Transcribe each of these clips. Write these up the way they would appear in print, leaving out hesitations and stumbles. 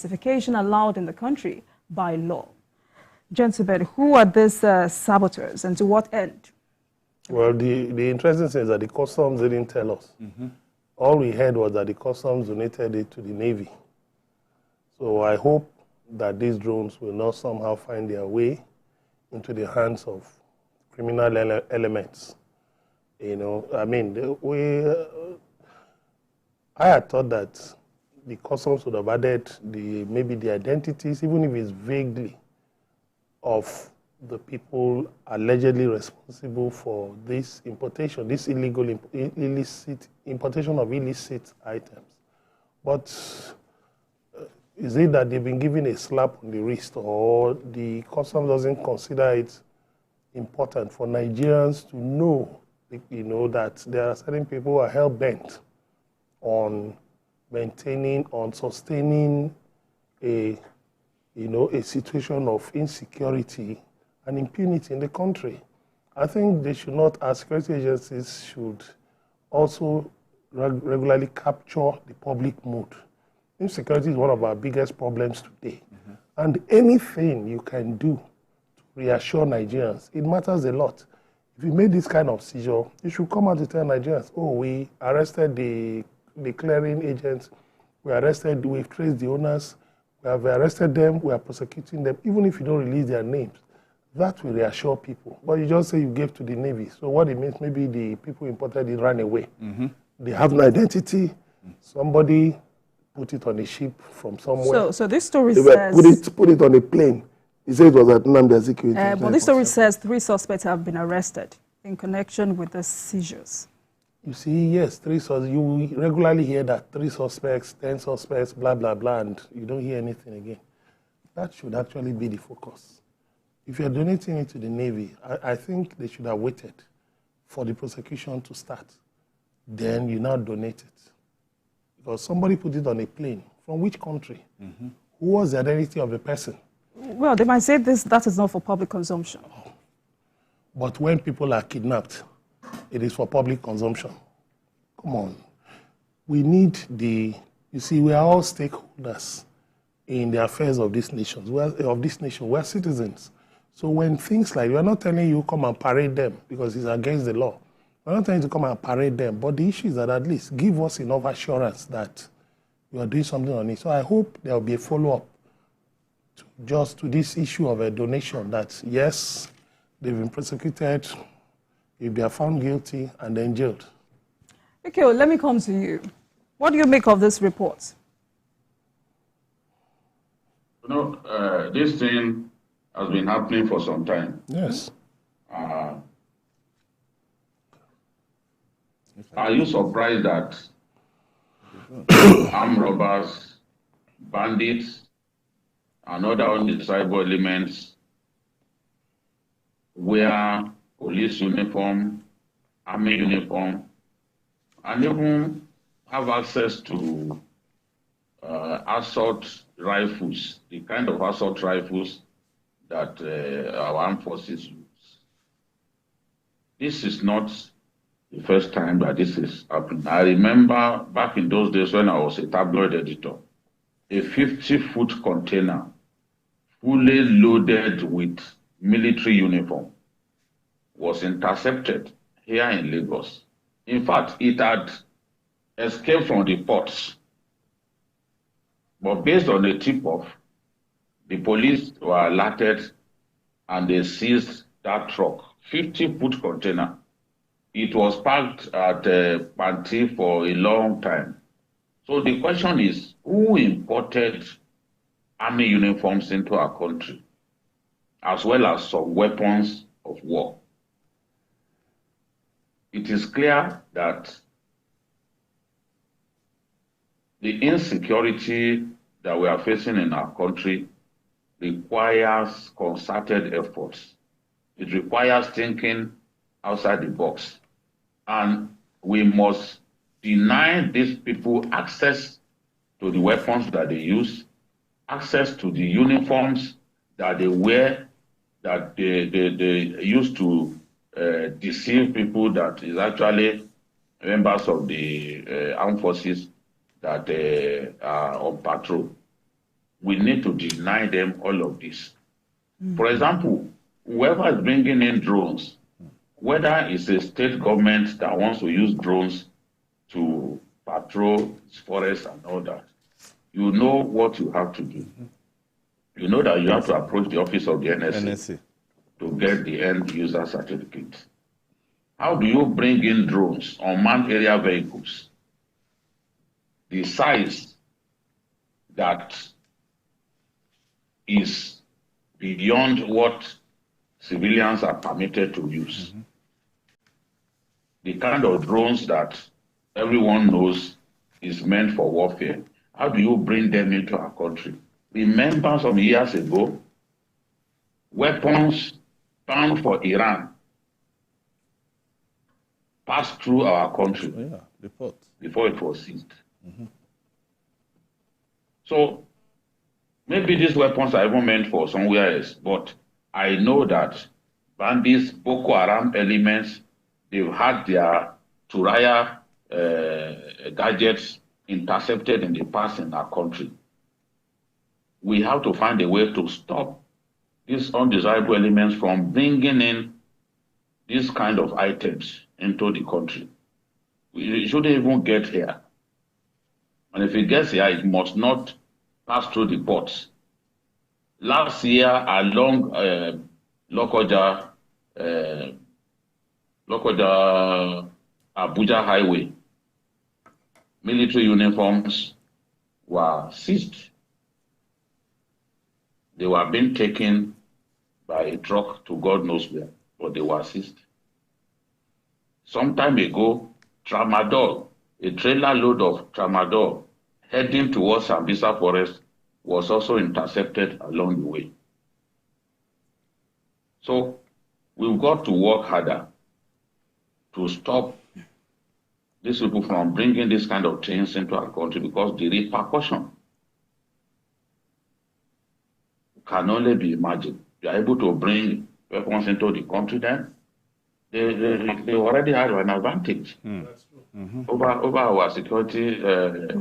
classification allowed in the country by law. Gentlemen, who are these saboteurs and to what end? Well, the interesting thing is that the customs didn't tell us. All we heard was that the customs donated it to the Navy. So I hope that these drones will not somehow find their way into the hands of criminal elements. You know, I mean, I had thought that the customs would have added maybe the identities, even if it's vaguely, of the people allegedly responsible for this importation, this illicit importation of illicit items. But is it that they've been given a slap on the wrist, or the customs doesn't consider it important for Nigerians to know, you know, that there are certain people who are hell-bent on maintaining, on sustaining a situation of insecurity and impunity in the country. I think they should not, as security agencies, should also regularly capture the public mood. Insecurity is one of our biggest problems today. And anything you can do to reassure Nigerians, it matters a lot. If you made this kind of seizure, you should come out to tell Nigerians, oh, we arrested the clearing agents, we've traced the owners, we have arrested them, we are prosecuting them, even if you don't release their names. That will reassure people. But you just say you gave to the Navy. So what it means, maybe the people imported it ran away. They have no identity. Somebody put it on a ship from somewhere. So this story says... Put it on a plane. He said it was at Nnamdi Kanu. But this story says 3 suspects have been arrested in connection with the seizures. You see, yes, 3 suspects. You regularly hear that 3 suspects, 10 suspects, blah, blah, blah, and you don't hear anything again. That should actually be the focus. If you're donating it to the Navy, I think they should have waited for the prosecution to start. Then you now donate it. Because somebody put it on a plane. From which country? Who was the identity of the person? Well, they might say that is not for public consumption. But when people are kidnapped, it is for public consumption. Come on. We need you see, we are all stakeholders in the affairs of this nation. We are citizens. So when things like, we are not telling you come and parade them because it's against the law. We're not telling you to come and parade them. But the issue is that at least give us enough assurance that you are doing something on it. So I hope there will be a follow-up to this issue of a donation that, yes, they've been prosecuted, if they are found guilty, and then jailed. Okay, well, let me come to you. What do you make of this report? You know, this thing has been happening for some time. Yes. Are you surprised that armed robbers, bandits, and other undesirable elements wear police uniform, army uniform, and even have access to assault rifles, the kind of assault rifles that our armed forces use? This is not the first time that this is happening. I remember back in those days when I was a tabloid editor, a 50-foot container fully loaded with military uniform was intercepted here in Lagos. In fact, it had escaped from the ports. But based on a tip-off, the police were alerted and they seized that truck, 50-foot container. It was parked at Panti for a long time. So the question is, who imported army uniforms into our country, as well as some weapons of war? It is clear that the insecurity that we are facing in our country requires concerted efforts. It requires thinking outside the box. And we must deny these people access to the weapons that they use, access to the uniforms that they wear, that they use to deceive people that is actually members of the armed forces that are on patrol. we need to deny them all of this. For example, whoever is bringing in drones, whether it's a state government that wants to use drones to patrol forests and all that, you know what you have to do. You know that you have to approach the office of the NSA to get the end user certificate. How do you bring in drones, unmanned area vehicles, the size that is beyond what civilians are permitted to use? The kind of drones that everyone knows is meant for warfare. How do you bring them into our country? Remember some years ago, weapons bound for Iran passed through our country before it was seized. So maybe these weapons are even meant for somewhere else, but I know that bandits, Boko Haram elements, they've had their Turaya gadgets intercepted in the past in our country. We have to find a way to stop these undesirable elements from bringing in these kind of items into the country. It shouldn't even get here. And if it gets here, it must not pass through the ports. Last year, along Lokoja Abuja Highway, military uniforms were seized. They were being taken by a truck to God knows where, but they were seized. Some time ago, tramadol, a trailer load of tramadol heading towards Sambisa Forest was also intercepted along the way. So we've got to work harder to stop these people from bringing this kind of things into our country, because the repercussion can only be imagined. You are able to bring weapons into the country, then they already have an advantage over our security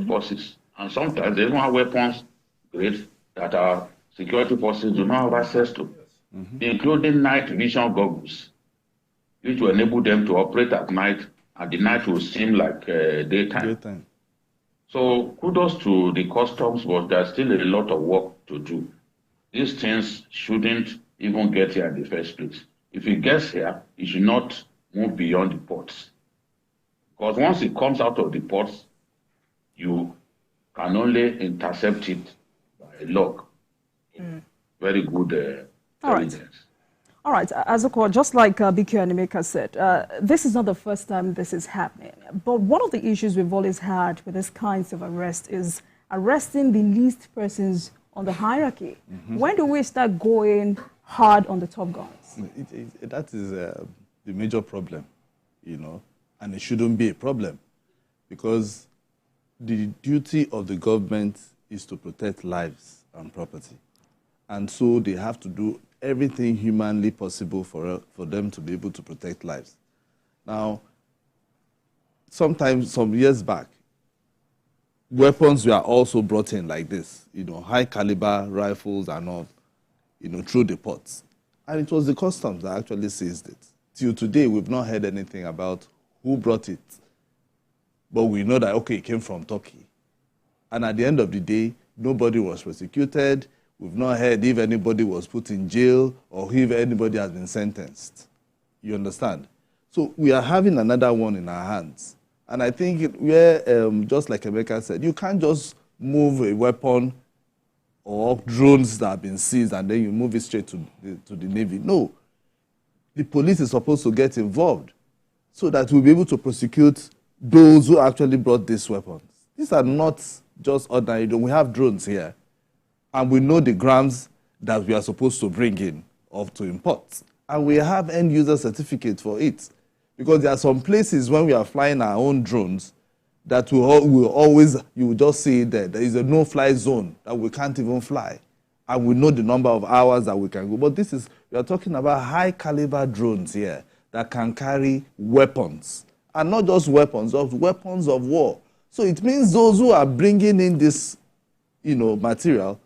forces. And sometimes they don't have weapons grade that our security forces do not have access to, including night vision goggles, which will enable them to operate at night, and the night will seem like daytime. So kudos to the customs, but there's still a lot of work to do. These things shouldn't even get here in the first place. If it gets here, it should not move beyond the ports. Because once it comes out of the ports, you can only intercept it by log. Very good intelligence. All right, Azuko, just like BQ Animaker said, this is not the first time this is happening. But one of the issues we've always had with these kinds of arrests is arresting the least persons on the hierarchy. When do we start going hard on the top guns? That is the major problem, you know, and it shouldn't be a problem, because the duty of the government is to protect lives and property. And so they have to do everything humanly possible for them to be able to protect lives. Now, sometimes, some years back, weapons were also brought in like this, you know, high caliber rifles and all, you know, through the ports. And it was the customs that actually seized it. Till today, we've not heard anything about who brought it. But we know that, okay, it came from Turkey. And at the end of the day, nobody was prosecuted. We've not heard if anybody was put in jail or if anybody has been sentenced. You understand? So we are having another one in our hands. And I think just like Emeka said, you can't just move a weapon or drones that have been seized and then you move it straight to the Navy. No. The police is supposed to get involved so that we'll be able to prosecute those who actually brought these weapons. These are not just ordinary. We have drones here, and we know the grams that we are supposed to bring in or to import. And we have end-user certificate for it. Because there are some places when we are flying our own drones that will always, you will just see that there is a no-fly zone that we can't even fly. And we know the number of hours that we can go. But we are talking about high-caliber drones here that can carry weapons. And not just weapons, but weapons of war. So it means those who are bringing in this, you know, material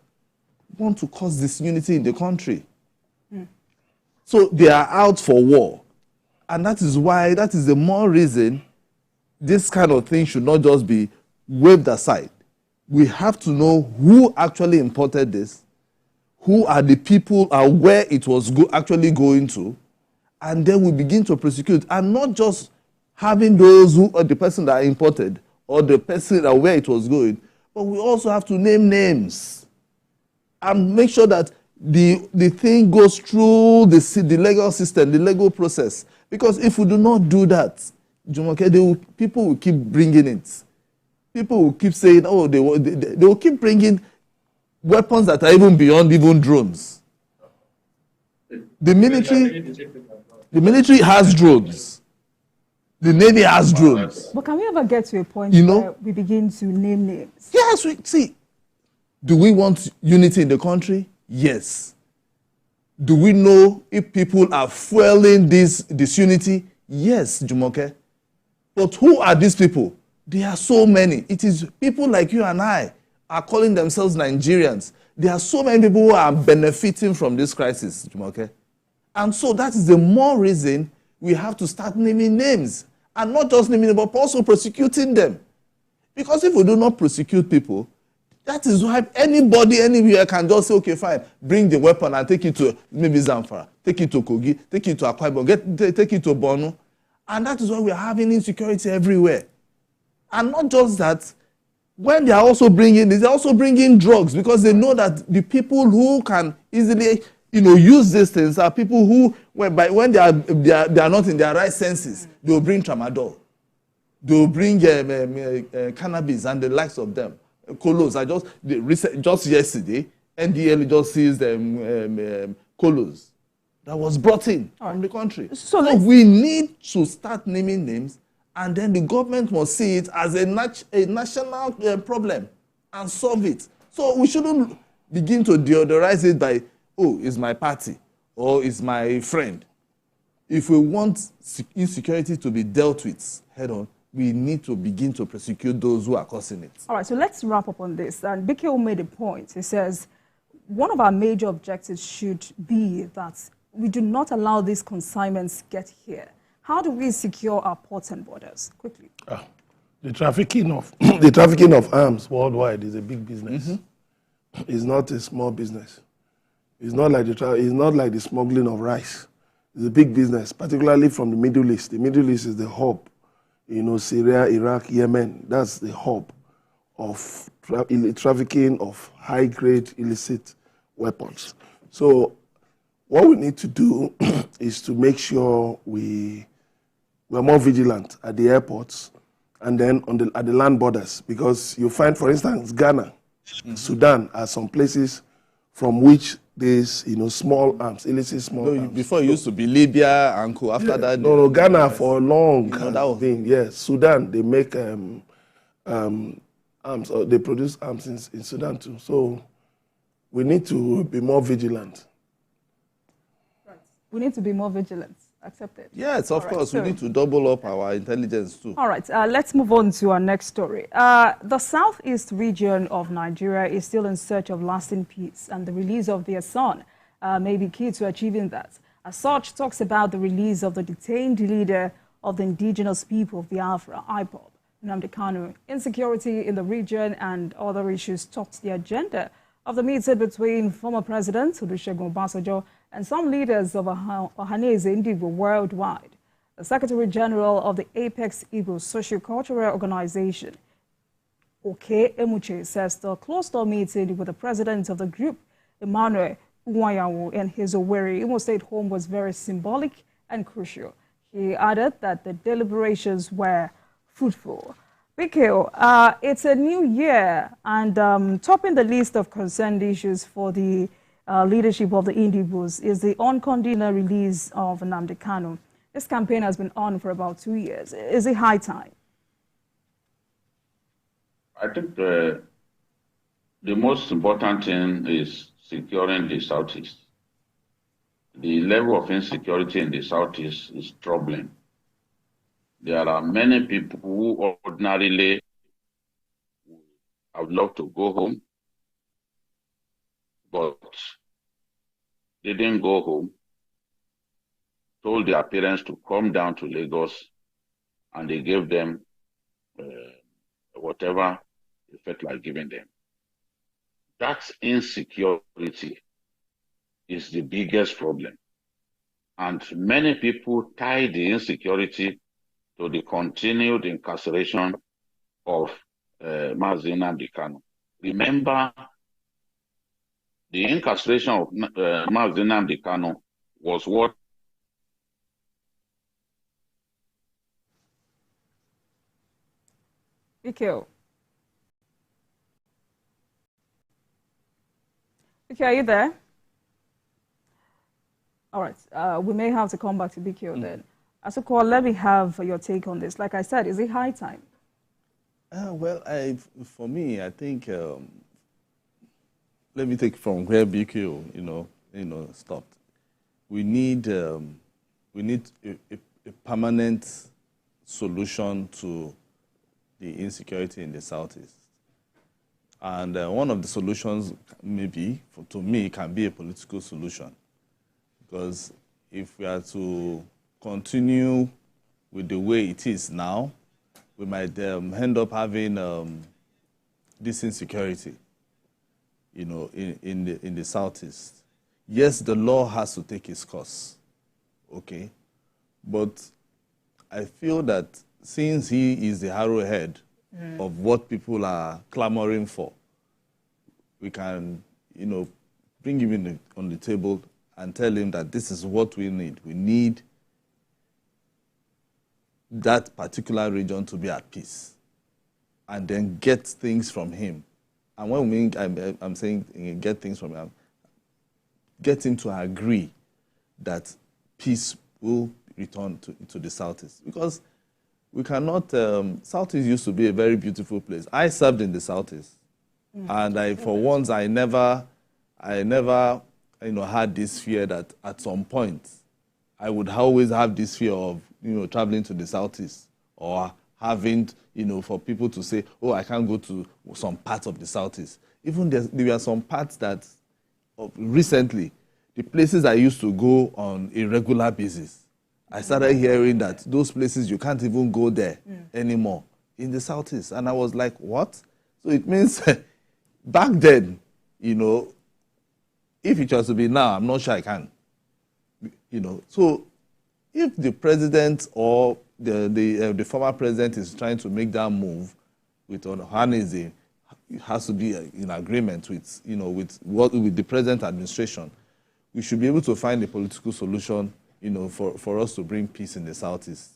want to cause disunity in the country. So they are out for war. And that is the more reason this kind of thing should not just be waved aside. We have to know who actually imported this, who are the people and where it was actually going to, and then we begin to prosecute, and not just having those who are the person that imported or the person that where it was going, but we also have to name names and make sure that the thing goes through the legal system, the legal process. Because if we do not do that, Jumoke, people will keep bringing it. People will keep saying, oh, they will keep bringing weapons that are even beyond even drones. The military has drones. The Navy has drones. But can we ever get to a point where we begin to name names? Yes, do we want unity in the country? Yes. Do we know if people are fueling this disunity? Yes, Jumoke. But who are these people? There are so many. It is people like you and I are calling themselves Nigerians. There are so many people who are benefiting from this crisis, Jumoke. And so that is the more reason we have to start naming names. And not just naming them, but also prosecuting them. Because if we do not prosecute people, that is why anybody, anywhere can just say, okay, fine, bring the weapon and take it to maybe Zamfara, take it to Kogi, take it to Akwa Ibom, take it to Borno. And that is why we are having insecurity everywhere. And not just that, when they are also bringing this, they are also bringing drugs, because they know that the people who can easily, use these things are people who, when they are not in their right senses, they will bring tramadol, they will bring cannabis and the likes of them. Colos. Just yesterday, NDL just seized colos that was brought in from the country. So we need to start naming names, and then the government must see it as a national problem and solve it. So we shouldn't begin to deodorize it by, oh, it's my party or it's my friend. If we want insecurity to be dealt with head on, we need to begin to prosecute those who are causing it. All right, so let's wrap up on this. And BKO made a point. He says, one of our major objectives should be that we do not allow these consignments get here. How do we secure our ports and borders? Quickly. The trafficking of arms worldwide is a big business. Mm-hmm. It's not a small business. It's not like the smuggling of rice. It's a big business, particularly from the Middle East. The Middle East is the hub. Syria, Iraq, Yemen, that's the hub of trafficking of high-grade illicit weapons. So what we need to do is to make sure we're more vigilant at the airports and then at the land borders, because you find, for instance, Ghana, Sudan are some places from which there's small arms, illicit small arms. Before it used to be Libya and co. After that, Ghana for long thing. Yes, Sudan, they make arms, or they produce arms in Sudan too. So we need to be more vigilant. Right. We need to be more vigilant. Accepted. Yes, of course. We need to double up our intelligence too. All right. Let's move on to our next story. The southeast region of Nigeria is still in search of lasting peace, and the release of their son may be key to achieving that. As such, talks about the release of the detained leader of the indigenous people of Biafra, IPOB, Nnamdi Kanu. Insecurity in the region and other issues topped the agenda of the meeting between former President Olusegun Obasanjo and some leaders of Ohanaeze worldwide. The Secretary General of the Apex Igbo Socio-Cultural Organization, Oke Emuche, says the closed-door meeting with the president of the group, Emmanuel Uwayawu, in his Owerri Imo State home was very symbolic and crucial. He added that the deliberations were fruitful. BKO, it's a new year, and topping the list of concerned issues for the leadership of the Indigbos is the unconditional release of Nnamdi Kanu. This campaign has been on for about 2 years. Is it high time? I think the most important thing is securing the Southeast. The level of insecurity in the Southeast is troubling. There are many people who ordinarily would love to go home, but they didn't go home, told their parents to come down to Lagos, and they gave them whatever they felt like giving them. That insecurity is the biggest problem. And many people tie the insecurity to the continued incarceration of Mazi Nnamdi Kanu. Remember, the incarceration of Mazi Nnamdi Kanu was what BQ. BQ, are you there? All right. We may have to come back to BQ then. Asoko, let me have your take on this. Like I said, is it high time? Well, for me, I think, let me take from where BQ, stopped. We need a permanent solution to the insecurity in the Southeast. And one of the solutions, maybe, to me, can be a political solution. Because if we are to continue with the way it is now, we might end up having this insecurity, in the Southeast. Yes, the law has to take its course, okay? But I feel that since he is the arrowhead of what people are clamoring for, we can, bring him on the table and tell him that this is what we need. We need that particular region to be at peace, and then get things from him. And when I'm saying get things from him, get him to agree that peace will return to the Southeast. Because we cannot, Southeast used to be a very beautiful place. I served in the Southeast. And for once, I never had this fear that at some point, I would always have this fear of, traveling to the Southeast, or having, for people to say, oh, I can't go to some parts of the Southeast. Even there were some parts that, recently, the places I used to go on a regular basis, I started hearing that those places, you can't even go there anymore in the Southeast. And I was like, what? So it means back then, if it was to be now, I'm not sure I can. So if the president or the former president is trying to make that move with Ohanaeze, it has to be in agreement with, with the present administration. We should be able to find a political solution, for us to bring peace in the Southeast.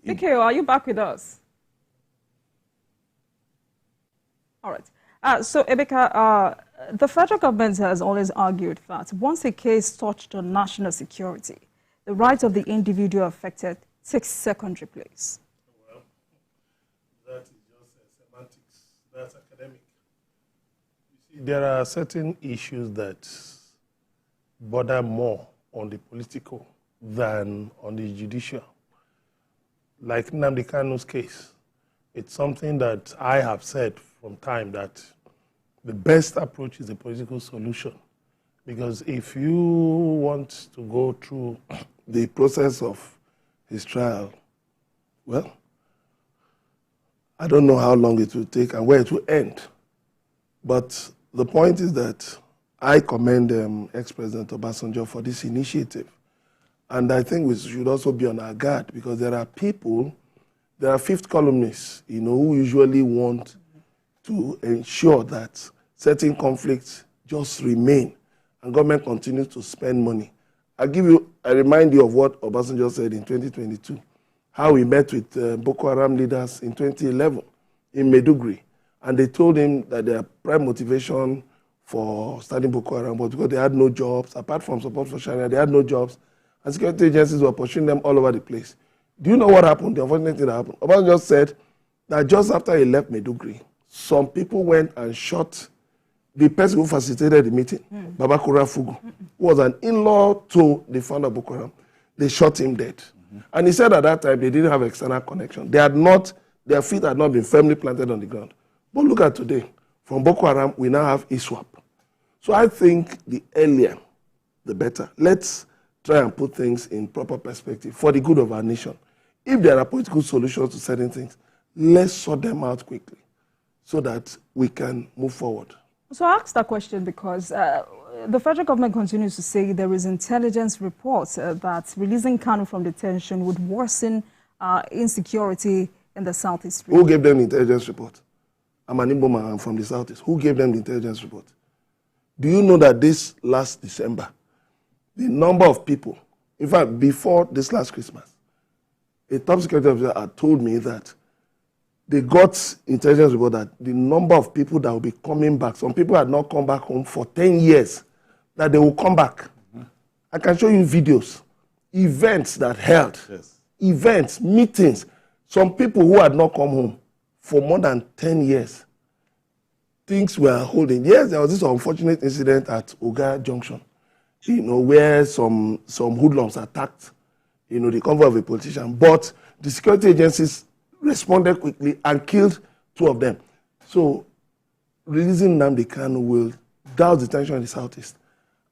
Okay, are you back with us? All right. So, Ebeka, the federal government has always argued that once a case touched on national security, the rights of the individual affected takes secondary place. Well, that is just semantics. That's academic. You see, there are certain issues that border more on the political than on the judicial. Like Nnamdi Kanu's case, it's something that I have said from time that the best approach is a political solution. Because if you want to go through the process of his trial, well, I don't know how long it will take and where it will end. But the point is that I commend ex-President Obasanjo for this initiative. And I think we should also be on our guard, because there are people, there are fifth columnists, who usually want to ensure that certain conflicts just remain and government continues to spend money. I remind you of what Obasanjo said in 2022, how he met with Boko Haram leaders in 2011 in Maiduguri. And they told him that their prime motivation for starting Boko Haram was because they had no jobs. Apart from support for Sharia, they had no jobs. And security agencies were pursuing them all over the place. Do you know what happened? The unfortunate thing that happened. Obasanjo said that just after he left Maiduguri, some people went and shot the person who facilitated the meeting, Babakura Fugu, who was an in-law to the founder of Boko Haram. They shot him dead. And he said at that time they didn't have external connection. Their feet had not been firmly planted on the ground. But look at today. From Boko Haram, we now have ISWAP. So I think the earlier, the better. Let's try and put things in proper perspective for the good of our nation. If there are political solutions to certain things, let's sort them out quickly so that we can move forward. So I asked that question because the federal government continues to say there is intelligence reports that releasing Kanu from detention would worsen insecurity in the Southeast region. Who gave them the intelligence report? I'm an Igbo man from the Southeast. Who gave them the intelligence report? Do you know that this last December, the number of people, in fact, before this last Christmas, a top security officer had told me that they got intelligence report that the number of people that will be coming back, some people had not come back home for 10 years, that they will come back. Mm-hmm. I can show you videos, events that held, events, meetings, some people who had not come home for more than 10 years. Things were holding. Yes, there was this unfortunate incident at Oga Junction, where some hoodlums attacked, the convoy of a politician. But the security agencies responded quickly and killed 2 of them. So releasing Nnamdi Kanu will douse the tension in the Southeast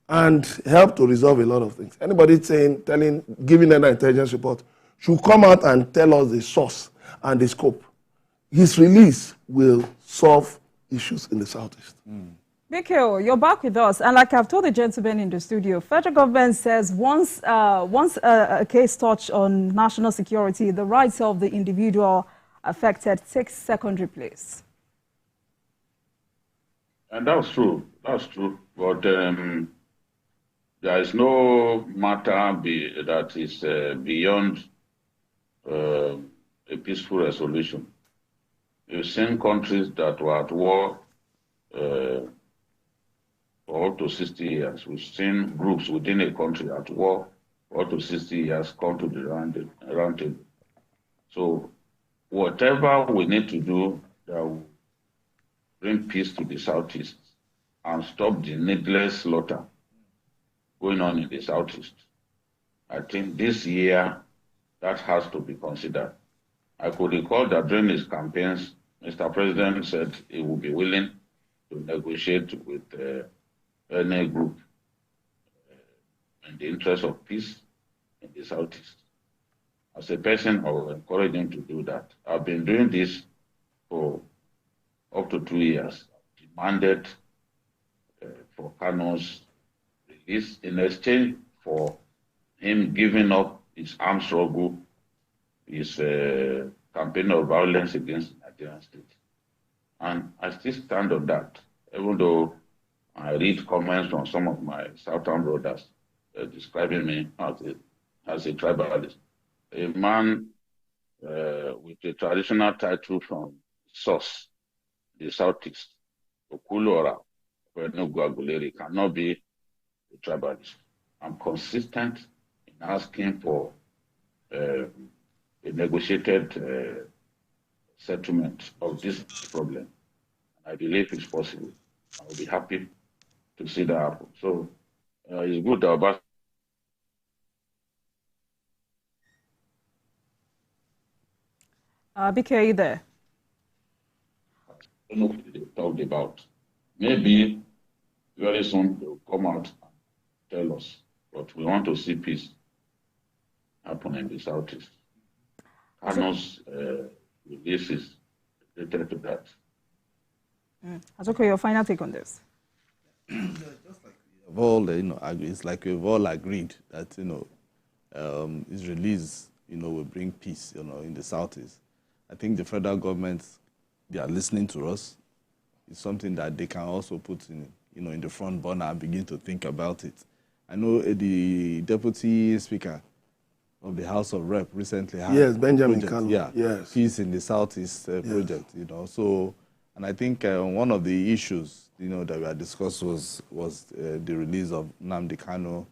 and help to resolve a lot of things. Anybody giving them an intelligence report should come out and tell us the source and the scope. His release will solve issues in the Southeast. Mikhail, you're back with us. And like I've told the gentleman in the studio, federal government says once a case touched on national security, the rights of the individual affected takes secondary place. And that's true. That's true. But there is no matter that is beyond a peaceful resolution. You've seen countries that were at war for up to 60 years. We've seen groups within a country at war for up to 60 years come to the round table. So whatever we need to do that will bring peace to the Southeast and stop the needless slaughter going on in the Southeast, I think this year that has to be considered. I could recall that during his campaigns, Mr. President said he would be willing to negotiate with any group in the interest of peace in the Southeast. As a person, I will encourage him to do that. I've been doing this for up to 2 years, demanded for Kanu's release in exchange for him giving up his armed struggle, his campaign of violence against the Nigerian state. And I still stand on that, even though I read comments from some of my Southern brothers describing me as a tribalist. A man with a traditional title from source, the Southeast, Okulora, Aguleri, cannot be a tribalist. I'm consistent in asking for a negotiated settlement of this problem. I believe it's possible. I will be happy to see that happen. So it's good about. BK, are you there? I don't know what they talked about. Maybe very soon they'll come out and tell us. But we want to see peace happen in the Southeast. Kanu's release is related to that. Azoko, your final take on this? Just like we've all, it's like we've all agreed that, his release, will bring peace, in the Southeast. I think the federal government, they are listening to us. It's something that they can also put in the front burner and begin to think about it. I know the deputy speaker of the House of Rep recently had Benjamin Kanu. Yes. Peace in the Southeast project, So, and I think one of the issues, that we had discussed was the release of Nnamdi Kanu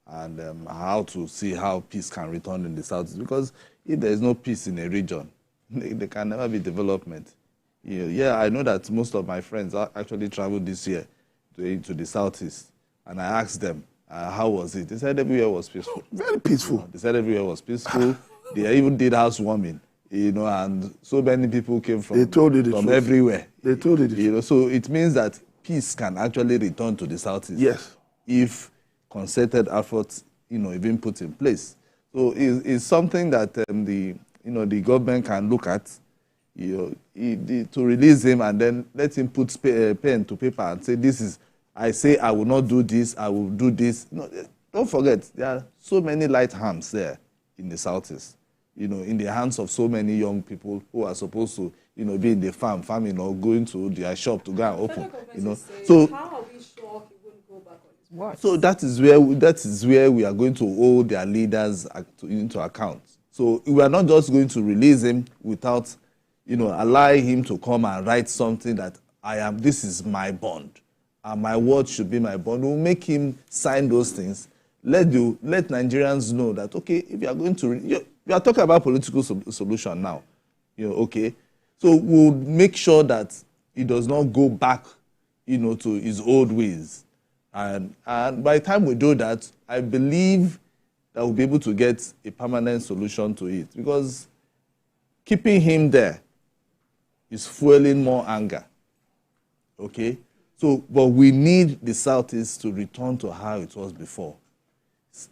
and how to see how peace can return in the Southeast. Because if there is no peace in a region, there can never be development. I know that most of my friends actually traveled this year to the Southeast, and I asked them, how was it? They said everywhere was peaceful. Very peaceful. They said everywhere was peaceful. They even did housewarming, and so many people came from they told you the from truth. everywhere. They told you the truth. So it means that peace can actually return to the Southeast. Yes. If concerted efforts, even put in place. So it's something that the government can look at, to release him and then let him put pen to paper and say, I say I will not do this, I will do this. Don't forget, there are so many light hands there in the Southeast, in the hands of so many young people who are supposed to, be in the farming or going to their shop to go and open. So how are we sure he wouldn't go back on his word? So that is where we are going to hold their leaders into account. So we are not just going to release him without, allow him to come and write something that this is my bond, and my word should be my bond. We'll make him sign those things. Let Nigerians know that, okay, if you are going to, we are talking about political solution now, okay. So we'll make sure that he does not go back, to his old ways. And by the time we do that, I believe that we'll be able to get a permanent solution to it. Because keeping him there is fueling more anger. Okay? So, but we need the Southeast to return to how it was before.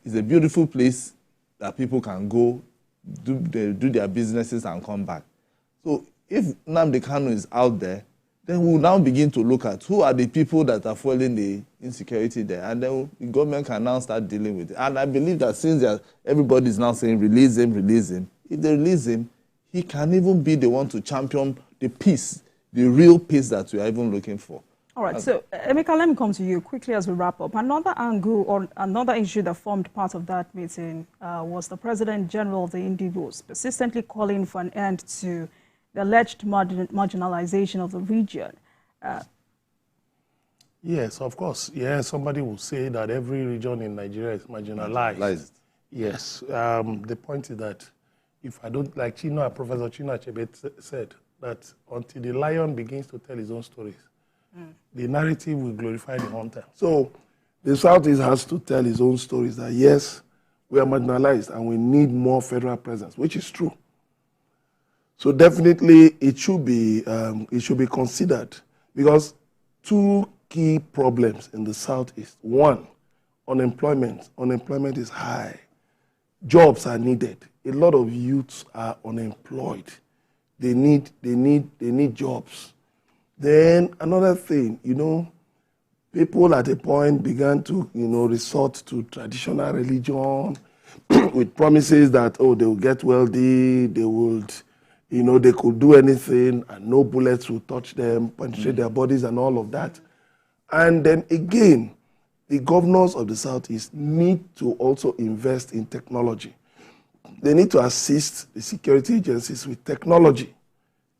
It's a beautiful place that people can go, do their businesses and come back. So if Nnamdi Kanu is out there, then we'll now begin to look at who are the people that are fueling the insecurity there. And then the government can now start dealing with it. And I believe that since everybody is now saying release him, if they release him, he can even be the one to champion the peace, the real peace that we are even looking for. All right, so Emeka, let me come to you quickly as we wrap up. Another angle or another issue that formed part of that meeting was the President General of the Indigos persistently calling for an end to the alleged marginalization of the region. Yes, of course. Yeah, somebody will say that every region in Nigeria is marginalized. Yes. The point is that if I don't, like Professor Chinua Achebe said, that until the lion begins to tell his own stories, the narrative will glorify the hunter. So the Southeast has to tell his own stories that, yes, we are marginalized and we need more federal presence, which is true. So definitely it should be considered, because two key problems in the Southeast. One, unemployment. Unemployment is high. Jobs are needed. A lot of youths are unemployed. They need jobs. Then another thing, people at a point began to, resort to traditional religion with promises that, they will get wealthy, they would, they could do anything and no bullets will touch them, penetrate their bodies and all of that. And then again, the governors of the Southeast need to also invest in technology. They need to assist the security agencies with technology,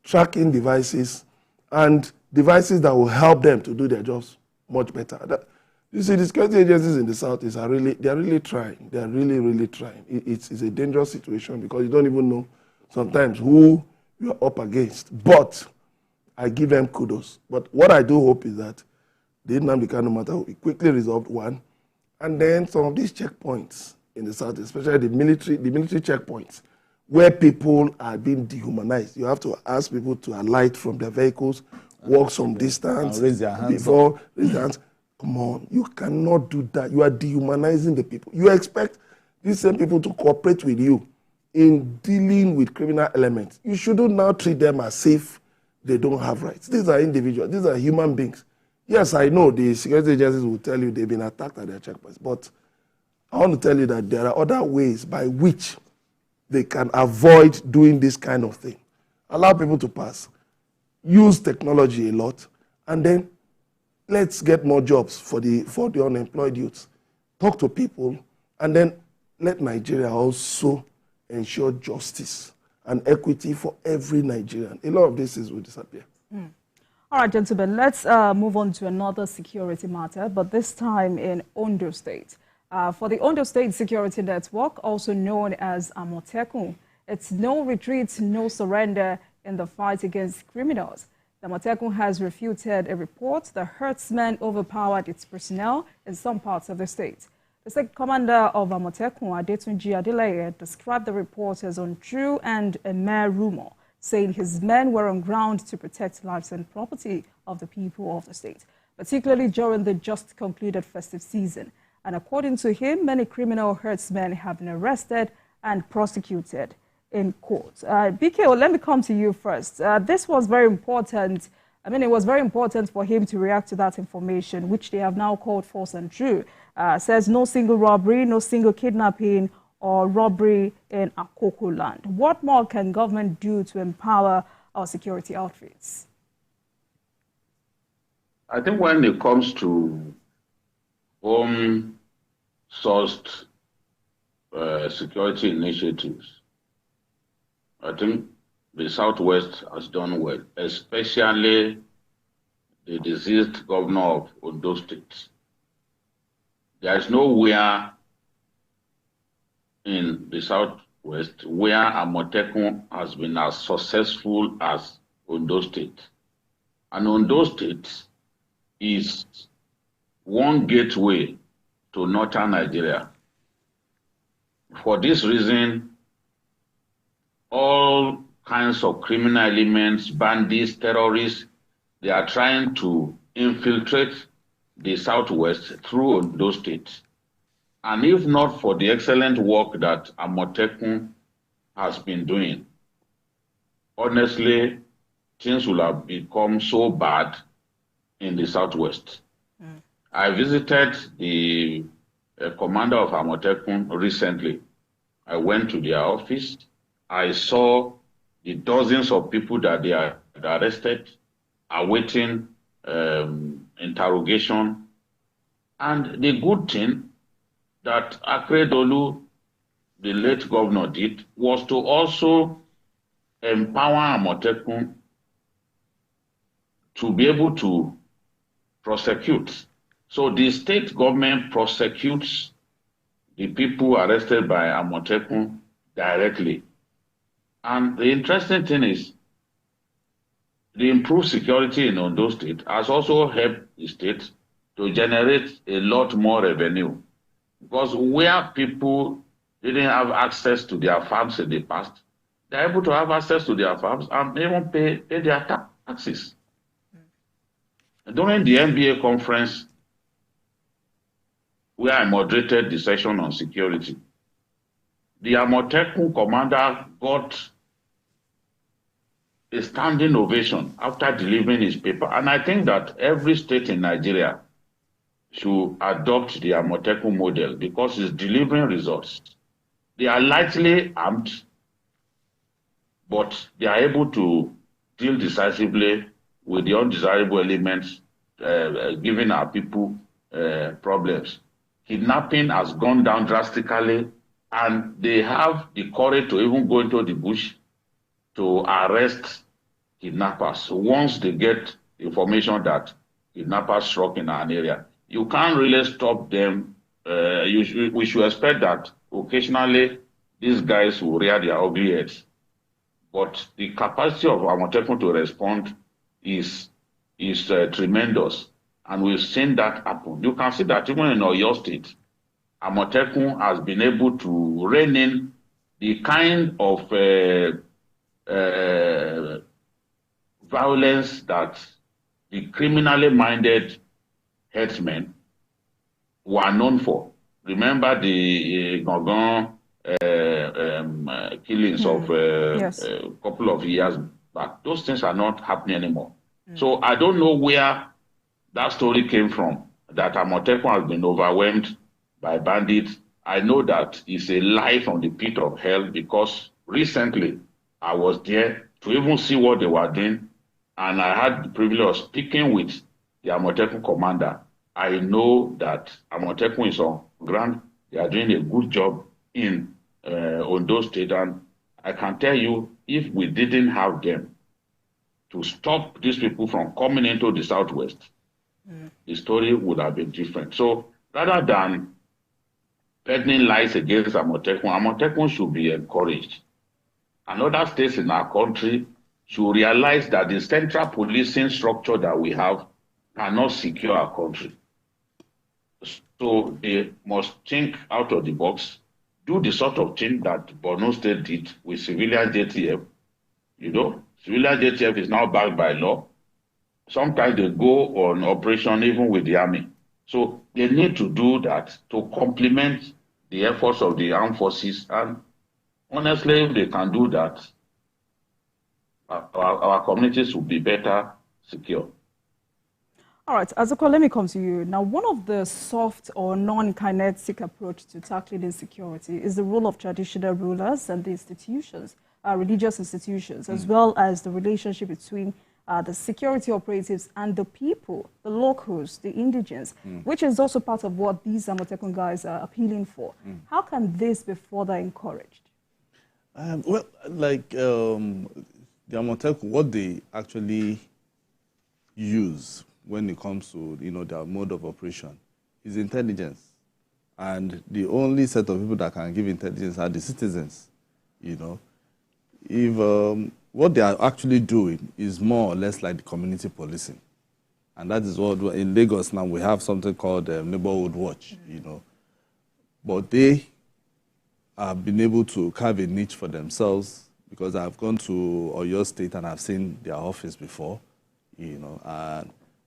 tracking devices, and devices that will help them to do their jobs much better. You see, the security agencies in the Southeast they are really trying. They are really trying. It's a dangerous situation because you don't even know sometimes who you are up against. But I give them kudos. But what I do hope is that the Nnamdi Kanu matter will be quickly resolved, one, and then some of these checkpoints in the South, especially the military checkpoints, where people are being dehumanized. You have to ask people to alight from their vehicles, walk some distance raise their hands raise their hands. Come on, you cannot do that. You are dehumanizing the people. You expect these same people to cooperate with you in dealing with criminal elements. You shouldn't now treat them as if they don't have rights. These are individuals. These are human beings. Yes, I know the security agencies will tell you they've been attacked at their checkpoints, but I want to tell you that there are other ways by which they can avoid doing this kind of thing. Allow people to pass. Use technology a lot, and then let's get more jobs for the unemployed youths. Talk to people, and then let Nigeria also ensure justice and equity for every Nigerian. A lot of this will disappear. All right, gentlemen, let's move on to another security matter, but this time in Ondo State. For the Ondo State Security Network, also known as Amotekun, it's no retreat, no surrender in the fight against criminals. The Amotekun has refuted a report that herdsmen overpowered its personnel in some parts of the state. The state commander of Amotekun, Adetunji Adeleye, described the report as untrue and a mere rumor, saying his men were on ground to protect lives and property of the people of the state. particularly during the just concluded festive season. And according to him, many criminal herdsmen have been arrested and prosecuted in court. BK, let me come to you first. This was very important. I mean, it was very important for him to react to that information, which they have now called false and true. Says no single robbery, no single kidnapping or robbery in Akoko land. What more can government do to empower our security outfits? I think when it comes to home-sourced security initiatives, I think the Southwest has done well, especially the deceased governor of Ondo State. There is nowhere in the Southwest where Amotekun has been as successful as Ondo State. And Ondo State is one gateway to northern Nigeria. For this reason, all kinds of criminal elements, bandits, terrorists, they are trying to infiltrate the Southwest through Ondo State. And if not for the excellent work that Amotekun has been doing, honestly, things will have become so bad in the Southwest. I visited the commander of Amotekun recently. I went to their office. I saw the dozens of people that they are arrested, awaiting interrogation. And the good thing that Akredolu, the late governor, did was to also empower Amotekun to be able to prosecute. So the state government prosecutes the people arrested by Amotekun directly. And the interesting thing is, the improved security in Ondo State has also helped the state to generate a lot more revenue. Because where people didn't have access to their farms in the past, they're able to have access to their farms and even pay their taxes. During the NBA conference, where I moderated the session on security, the Amotekun commander got a standing ovation after delivering his paper. And I think that every state in Nigeria should adopt the Amotekun model because it's delivering results. They are lightly armed, but they are able to deal decisively with the undesirable elements giving our people problems. Kidnapping has gone down drastically, and they have the courage to even go into the bush to arrest kidnappers once they get information that kidnappers struck in an area. You can't really stop them. We should expect that occasionally these guys will rear their ugly heads. But the capacity of Amotekun to respond is tremendous. And we've seen that happen. You can see that even in Oyo State, Amotekun has been able to rein in the kind of violence that the criminally minded headsmen were known for. Remember the Gongon killings of Yes. a couple of years back. Those things are not happening anymore. So I don't know where that story came from, that Amotekun has been overwhelmed by bandits. I know that it's a lie from the pit of hell because recently I was there to even see what they were doing, and I had the privilege of speaking with the Amotekun commander. I know that Amotekun is on ground. They are doing a good job in Ondo State, and I can tell you, if we didn't have them to stop these people from coming into the Southwest, the story would have been different. So rather than peddling lies against Amotekun, Amotekun should be encouraged. And other states in our country should realize that the central policing structure that we have cannot secure our country. So they must think out of the box, do the sort of thing that Borno State did with civilian JTF. You know, civilian JTF is now backed by law. sometimes they go on operation even with the army. So they need to do that to complement the efforts of the armed forces. And honestly, if they can do that, our communities will be better secure. All right, Azuko, let me come to you. Now, one of the soft or non-kinetic approach to tackling insecurity is the role of traditional rulers and the institutions, religious institutions, as well as the relationship between the security operatives and the people, the locals, the indigents, which is also part of what these Amotekun guys are appealing for. How can this be further encouraged? Well, like the Amotekun, what they actually use when it comes to, their mode of operation is intelligence. And the only set of people that can give intelligence are the citizens, If what they are actually doing is more or less like the community policing. And that is what, in Lagos now, we have something called Neighborhood Watch, But they have been able to carve a niche for themselves, because I've gone to Oyo State and I've seen their office before,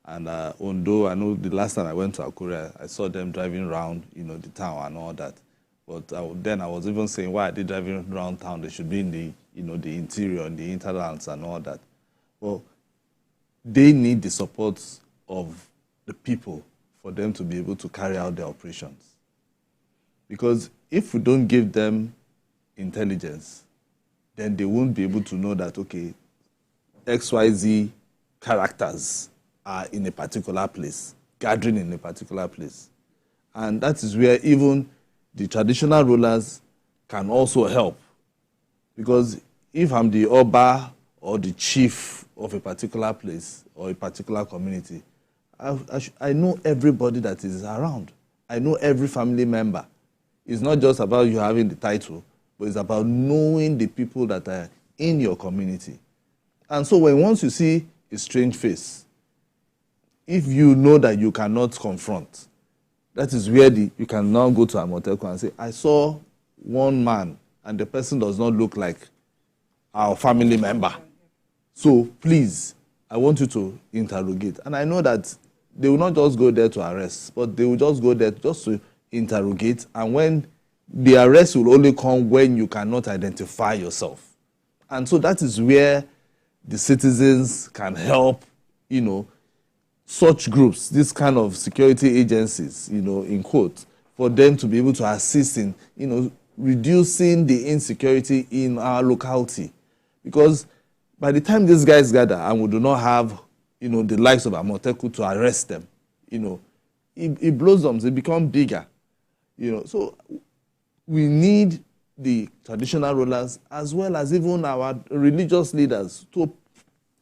and Ondo, I know the last time I went to Akure, I saw them driving around, the town and all that. But then I was even saying, why are they driving around town? They should be in the, the interior and the hinterlands and all that. Well, they need the support of the people for them to be able to carry out their operations. Because if we don't give them intelligence, then they won't be able to know that, okay, XYZ characters are in a particular place, gathering in a particular place. And that is where even the traditional rulers can also help. Because if I'm the Oba or the chief of a particular place or a particular community, I know everybody that is around. I know every family member. It's not just about you having the title, but it's about knowing the people that are in your community. And so once you see a strange face, if you know that you cannot confront, that is where you can now go to Amotekun and say, I saw one man and the person does not look like our family member. So please, I want you to interrogate. And I know that they will not just go there to arrest, but they will just go there just to interrogate. And when the arrest will only come when you cannot identify yourself. And so that is where the citizens can help, such groups, this kind of security agencies, in quote, for them to be able to assist in, reducing the insecurity in our locality. Because by the time these guys gather and we do not have, the likes of Amotekun to arrest them, it blossoms, it becomes bigger. So we need the traditional rulers as well as even our religious leaders to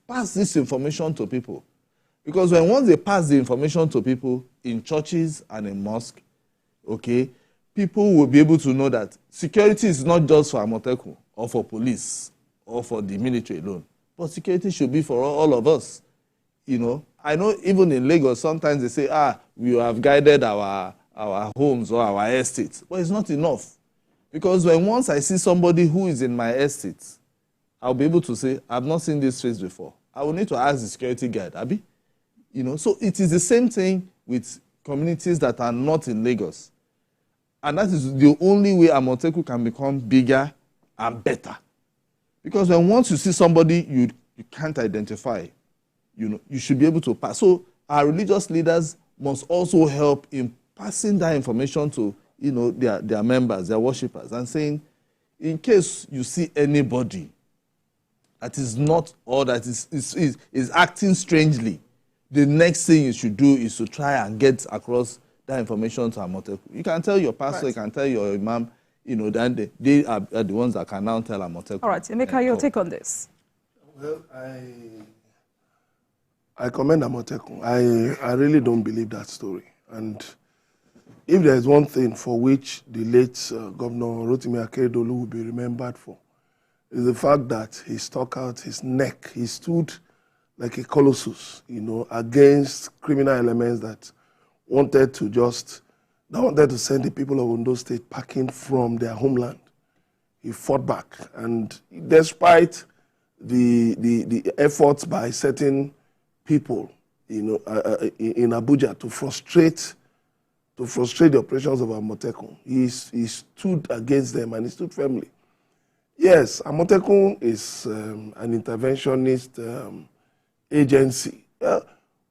pass this information to people. Because once they pass the information to people in churches and in mosques, okay, people will be able to know that security is not just for Amotekun or for police or for the military alone, but security should be for all of us. I know even in Lagos, sometimes they say, we have guided our homes or our estates. But it's not enough. Because once I see somebody who is in my estate, I'll be able to say, I've not seen this face before. I will need to ask the security guard, Abi. So it is the same thing with communities that are not in Lagos. And that is the only way Amotekun can become bigger and better. Because once you see somebody you can't identify, you should be able to pass. So our religious leaders must also help in passing that information to, their members, their worshippers, and saying, in case you see anybody that is not, or that is acting strangely, the next thing you should do is to try and get across that information to Amotekun. You can tell your pastor, you can tell your imam, then they are the ones that can now tell Amotekun. All right, Emeka, your take on this. Well, I commend Amotekun. I really don't believe that story. And if there is one thing for which the late Governor Rotimi Akeredolu will be remembered for, is the fact that he stuck out his neck. He stood like a colossus, against criminal elements that wanted to send the people of Ondo State packing from their homeland. He fought back, and despite the efforts by certain people, in Abuja to frustrate the operations of Amotekun. He stood against them and he stood firmly. Yes, Amotekun is an interventionist agency.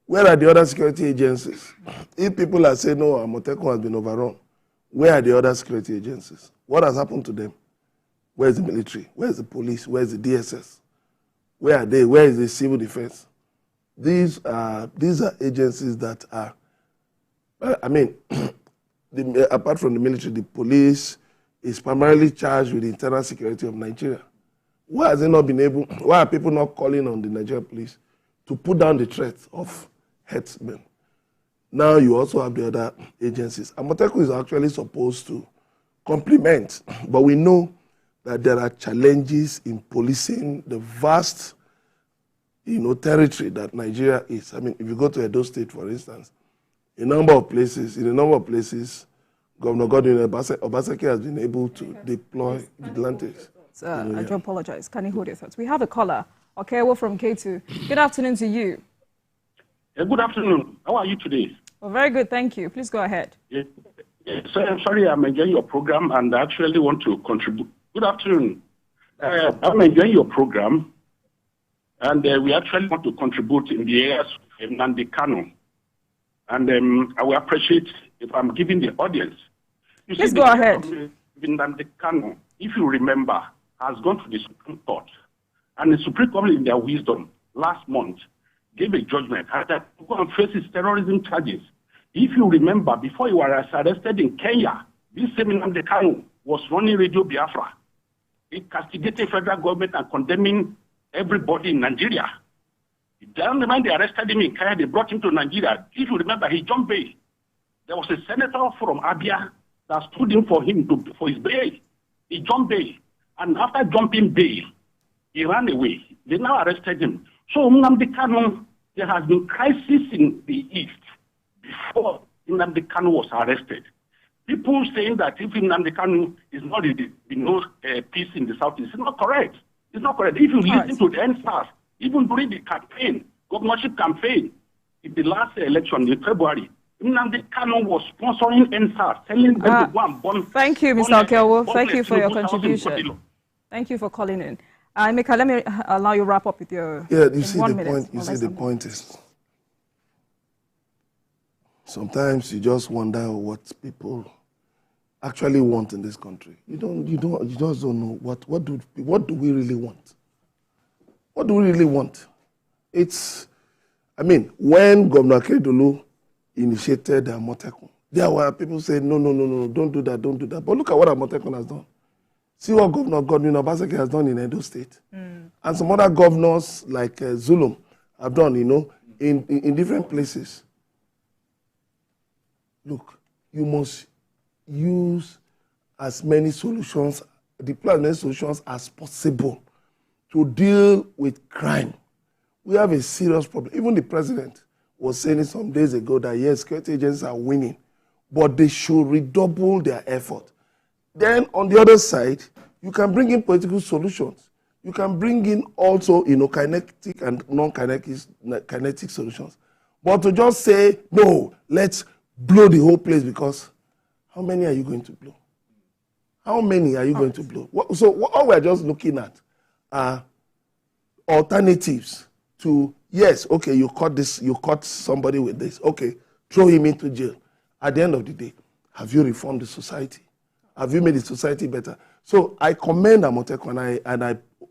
Where are the other security agencies? If people are saying, no, Amotekun has been overrun, where are the other security agencies? What has happened to them? Where's the military? Where's the police? Where's the DSS? Where are they? Where is the civil defense? These are agencies that are, apart from the military, the police is primarily charged with the internal security of Nigeria. Why has it not been able, why are people not calling on the Nigerian police to put down the threat of herdsmen? Now you also have the other agencies. Amotekun is actually supposed to complement, but we know that there are challenges in policing the vast, territory that Nigeria is. If you go to Edo State, for instance, in a number of places, Governor Godwin Obaseki has been able to deploy vigilantes. I do apologize. Can you hold your thoughts? We have a caller. Okay, we're from K2. Good afternoon to you. Good afternoon. How are you today? Well, very good, thank you. Please go ahead. So I'm sorry, I'm enjoying your program and I actually want to contribute. Good afternoon. I'm enjoying your program and we actually want to contribute in the areas of Nnamdi Kanu. And I will appreciate if I'm giving the audience. Please go ahead. Nnamdi Kanu, if you remember, has gone to the Supreme Court. And the Supreme Court, in their wisdom, last month, gave a judgment that to go and face his terrorism charges. If you remember, before he was arrested in Kenya, this same Nnamdi Kanu was running Radio Biafra. He castigated federal government and condemning everybody in Nigeria. Then when they arrested him in Kenya, they brought him to Nigeria. If you remember, he jumped bail. There was a senator from Abia that stood in for him for his bail. He jumped bail. And after jumping bail, he ran away. They now arrested him. So Nnamdi Kanu, there has been crisis in the East before Nnamdi Kanu was arrested. People saying that if Nnamdi Kanu is not peace in the Southeast, it's not correct. It's not correct. If you listen to the NSAS, even during the campaign, governorship campaign, in the last election in February, Nnamdi Kanu was sponsoring NSAS, telling them to go and burn. Thank you, Mr. Okelwo. Thank you for your contribution. Thank you for calling in. Emeka, let me allow you wrap up with your. Yeah, you see the point. You see the point is sometimes you just wonder what people actually want in this country. You just don't know what do we really want. What do we really want? When Governor Akeredolu initiated Amotekun, there were people saying, no, don't do that. But look at what Amotekun has done. See what Governor Godwin Obaseki has done in Edo State. And some other governors like Zulum have done, in different places. Look, you must use as many solutions, deploy as many solutions as possible to deal with crime. We have a serious problem. Even the president was saying it some days ago that yes, security agencies are winning, but they should redouble their effort. Then on the other side, you can bring in political solutions. You can bring in also, kinetic and non-kinetic solutions. But to just say, no, let's blow the whole place, because how many are you going to blow? How many are you going to blow? All we're just looking at are alternatives to, yes, okay, you caught somebody with this, okay, throw him into jail. At the end of the day, have you reformed the society? Have you made the society better? So I commend Amotekun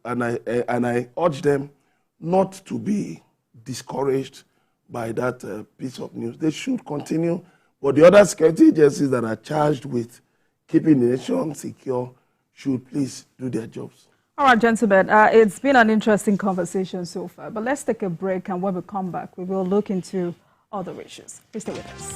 and I urge them not to be discouraged by that piece of news. They should continue, but the other security agencies that are charged with keeping the nation secure should please do their jobs. All right, gentlemen, it's been an interesting conversation so far, but let's take a break, and when we come back, we will look into other issues. Please stay with us.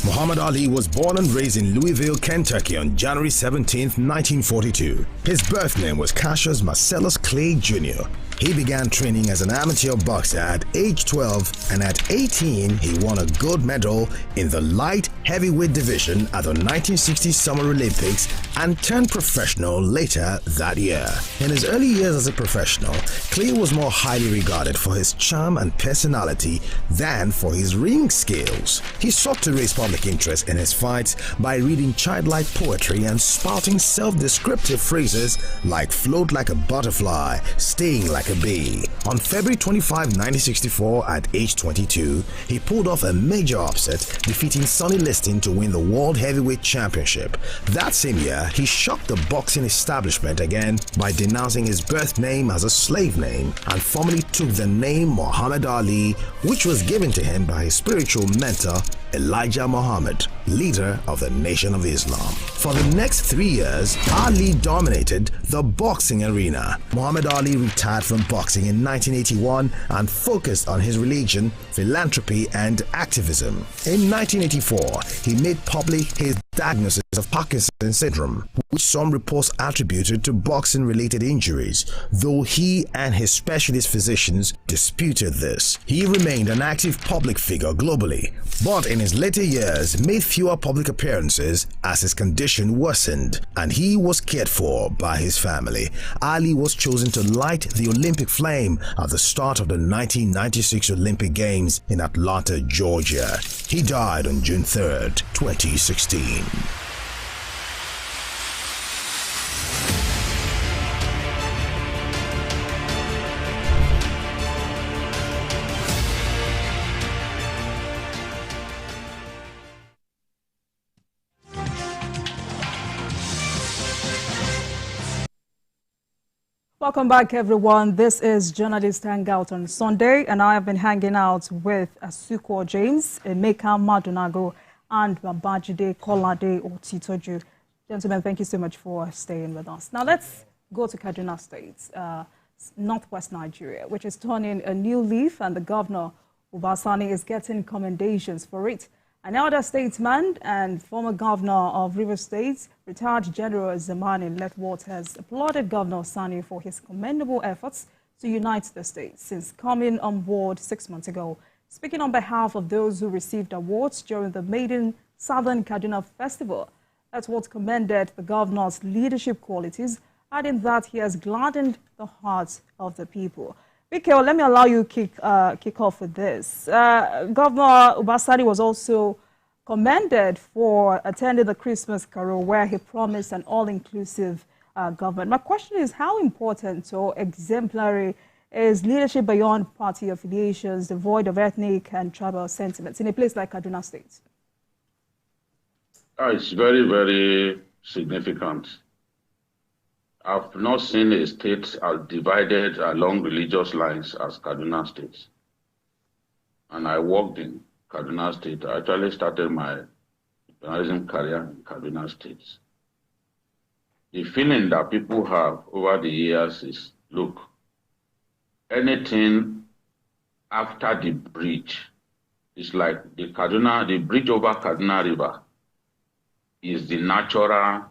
Muhammad Ali was born and raised in Louisville, Kentucky on January 17, 1942. His birth name was Cassius Marcellus Clay Jr. He began training as an amateur boxer at age 12, and at 18 he won a gold medal in the light heavyweight division at the 1960 Summer Olympics and turned professional later that year. In his early years as a professional, Clay was more highly regarded for his charm and personality than for his ring skills. He sought to raise public interest in his fights by reading childlike poetry and spouting self-descriptive phrases like float like a butterfly, sting like a bee. On February 25, 1964, at age 22, he pulled off a major upset, defeating Sonny Liston to win the World Heavyweight Championship. That same year, he shocked the boxing establishment again by denouncing his birth name as a slave name and formally took the name Muhammad Ali, which was given to him by his spiritual mentor Elijah Muhammad, leader of the Nation of Islam. For the next 3 years, Ali dominated the boxing arena. Muhammad Ali retired from boxing in 1981 and focused on his religion, philanthropy, and activism. In 1984, he made public his diagnosis of Parkinson's syndrome, which some reports attributed to boxing-related injuries, though he and his specialist physicians disputed this. He remained an active public figure globally, but in his later years made fewer public appearances as his condition worsened and he was cared for by his family. Ali was chosen to light the Olympic flame at the start of the 1996 Olympic Games in Atlanta, Georgia. He died on June 3, 2016. Welcome back, everyone. This is Journalist Hangout on Sunday, and I have been hanging out with Asuko James, Emeka Madunago, and Babajide Kolade Otitoju. Gentlemen, thank you so much for staying with us. Now let's go to Kaduna State, northwest Nigeria, which is turning a new leaf, and the governor, Obasanjo, is getting commendations for it. An elder statesman and former governor of Rivers State, retired General Zamani Letwart, has applauded Governor Sani for his commendable efforts to unite the state since coming on board 6 months ago. Speaking on behalf of those who received awards during the maiden Southern Kaduna Festival, Letwart commended the governor's leadership qualities, adding that he has gladdened the hearts of the people. Mikhail, let me allow you kick off with this. Governor Obasanjo was also commended for attending the Christmas Carol, where he promised an all-inclusive government. My question is, how important or exemplary is leadership beyond party affiliations, devoid of ethnic and tribal sentiments in a place like Kaduna State? It's very, very significant. I've not seen a state as divided along religious lines as Kaduna State. And I worked in Kaduna State. I actually started my journalism career in Kaduna State. The feeling that people have over the years is, look, anything after the bridge is like the bridge over Kaduna River is the natural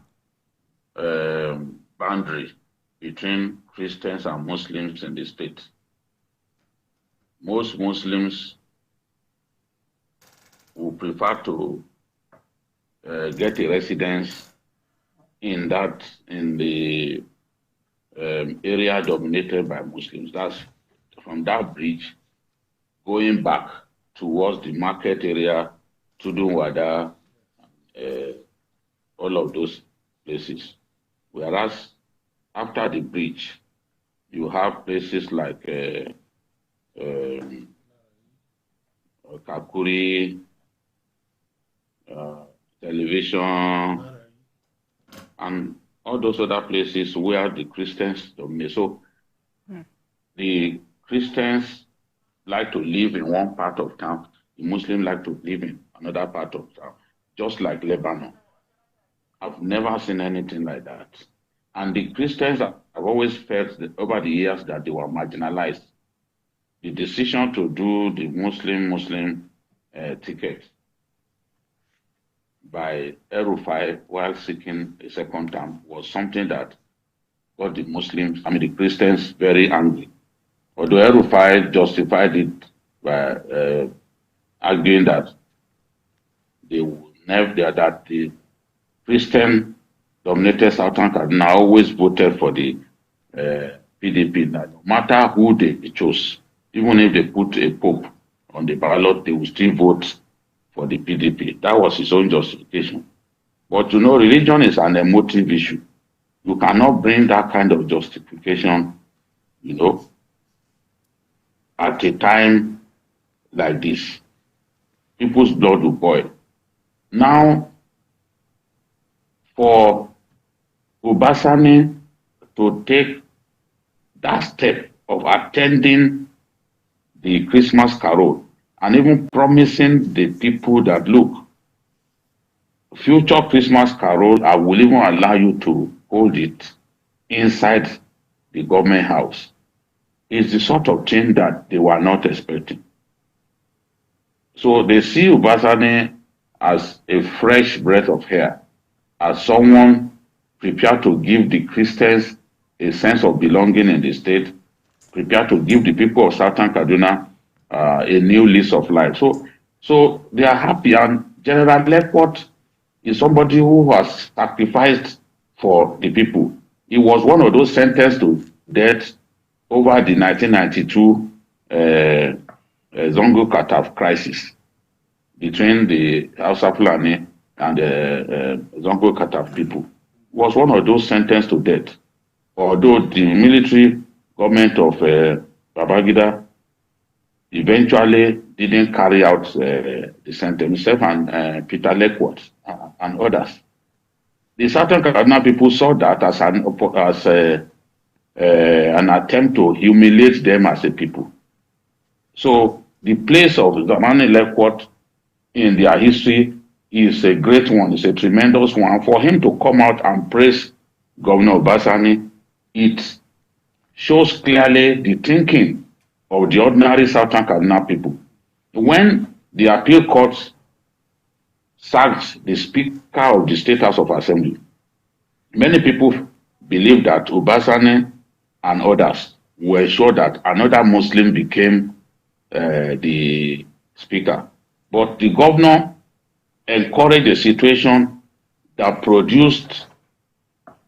boundary between Christians and Muslims in the state. Most Muslims would prefer to get a residence in the area dominated by Muslims. That's from that bridge going back towards the market area, Tudunwada, all of those places. Whereas after the bridge, you have places like Kakuri, television, and all those other places where the Christians dominate. So the Christians like to live in one part of town, the Muslims like to live in another part of town, just like Lebanon. I've never seen anything like that. And the Christians have always felt that over the years that they were marginalized. The decision to do the Muslim ticket by El-Rufai while seeking a second term was something that got the Christians very angry. Although El-Rufai justified it by arguing that that the Christian dominated Southern Kaduna always voted for the PDP. That no matter who they chose, even if they put a pope on the ballot, they will still vote for the PDP. That was his own justification. But you know, religion is an emotive issue. You cannot bring that kind of justification, you know, at a time like this. People's blood will boil. Now, for Obasanjo to take that step of attending the Christmas carol and even promising the people that, look, future Christmas carol, I will even allow you to hold it inside the government house, is the sort of thing that they were not expecting. So they see Obasanjo as a fresh breath of air, as someone prepared to give the Christians a sense of belonging in the state, prepared to give the people of Southern Kaduna a new lease of life. So they are happy, and General Lekpot is somebody who has sacrificed for the people. He was one of those sentenced to death over the 1992 Zongo Kataf crisis between the Hausa Fulani and the Zongo Kataf people. He was one of those sentenced to death. Although the military government of Babangida eventually didn't carry out the sentence, himself and Peter Lekpot and others. The Southern Kaduna people saw that as an attempt to humiliate them as a people. So the place of Nnamdi Lekpot in their history is a great one, it's a tremendous one. For him to come out and praise Governor Obasanjo, it shows clearly the thinking of the ordinary Southern Kaduna people. When the appeal court sacked the Speaker of the State House of Assembly, many people believe that Obasanjo and others were sure that another Muslim became the Speaker. But the governor encouraged a situation that produced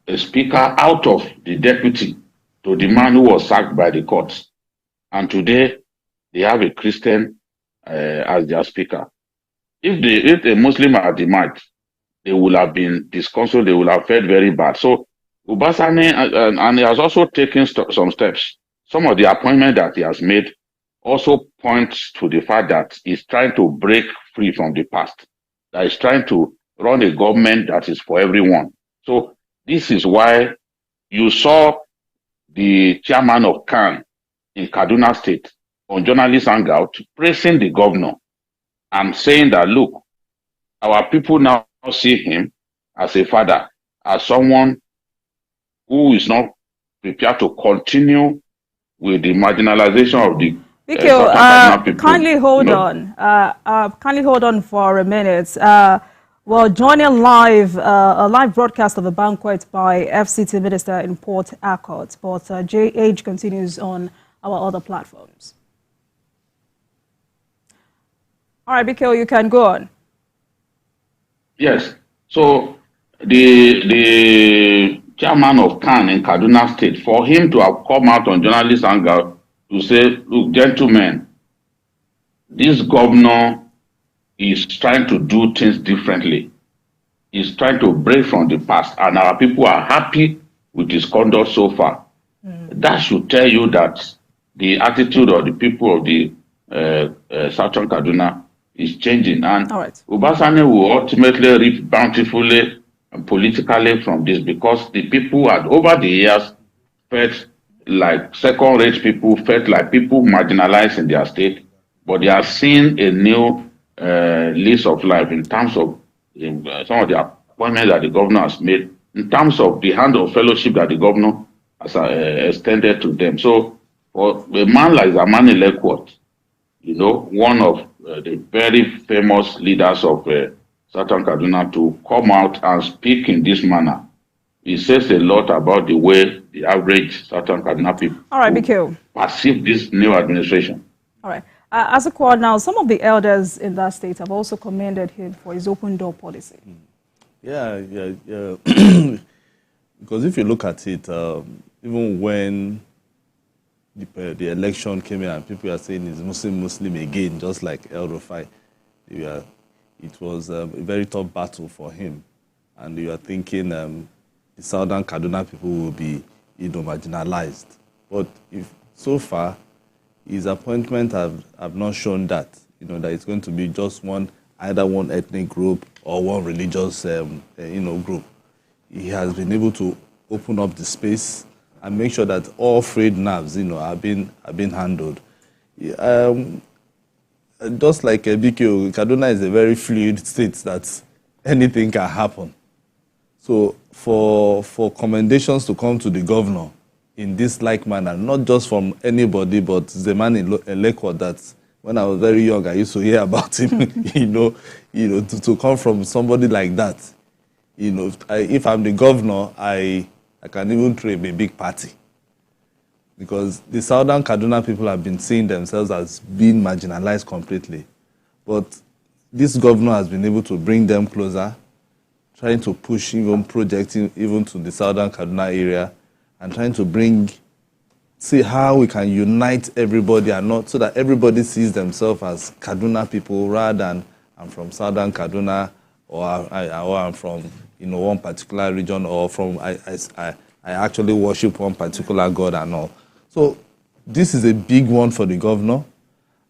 a Speaker out of the deputy to the man who was sacked by the courts. And today, they have a Christian as their Speaker. If a Muslim had the might, they would have been disconsolate, they would have felt very bad. So Obasanjo, and he has also taken some steps. Some of the appointments that he has made also points to the fact that he's trying to break free from the past, that he's trying to run a government that is for everyone. So this is why you saw the chairman of CAN in Kaduna State on journalist Hangout praising the governor and saying that, look, our people now see him as a father, as someone who is not prepared to continue with the marginalization of the people. Kindly hold on. Kindly hold on for a minute. Well, joining live, a live broadcast of the banquet by FCT Minister in Port Harcourt, but JH continues on our other platforms. All right, Biko, you can go on. Yes. So the chairman of CAN in Kaduna State, for him to have come out on journalist Hangout to say, look, gentlemen, this governor is trying to do things differently. He's trying to break from the past, and our people are happy with his conduct so far. That should tell you that the attitude of the people of the Southern Kaduna is changing. And Obasanjo will ultimately reap bountifully and politically from this, because the people had, over the years, felt like second-rate people, felt like people marginalized in their state, but they are seeing a new lease of life in terms of some of the appointments that the governor has made, in terms of the hand of fellowship that the governor has extended to them. So for a man like Nnamdi Lekpot, you know, one of the very famous leaders of Southern Kaduna, to come out and speak in this manner, it says a lot about the way the average Southern Kaduna people perceive this new administration. All right. As a quad now, some of the elders in that state have also commended him for his open door policy. Yeah. Because if you look at it, even when the election came in and people are saying it's Muslim again, just like El Rufai, it was a very tough battle for him. And you are thinking the Southern Kaduna people will be marginalized. But if so far, his appointment have not shown that, that it's going to be just either one ethnic group or one religious group. He has been able to open up the space and make sure that all frayed nerves, are being handled. Just like BQ, Kaduna is a very fluid state that anything can happen. So for commendations to come to the governor in this like manner, not just from anybody, but the man in Lekwa that when I was very young, I used to hear about him, to come from somebody like that. If I'm the governor, I can even throw a big party. Because the Southern Kaduna people have been seeing themselves as being marginalized completely. But this governor has been able to bring them closer, trying to push even projects even to the Southern Kaduna area, and trying to see how we can unite everybody and not so that everybody sees themselves as Kaduna people rather than I'm from Southern Kaduna or I'm from one particular region or from I actually worship one particular God and all. So this is a big one for the governor,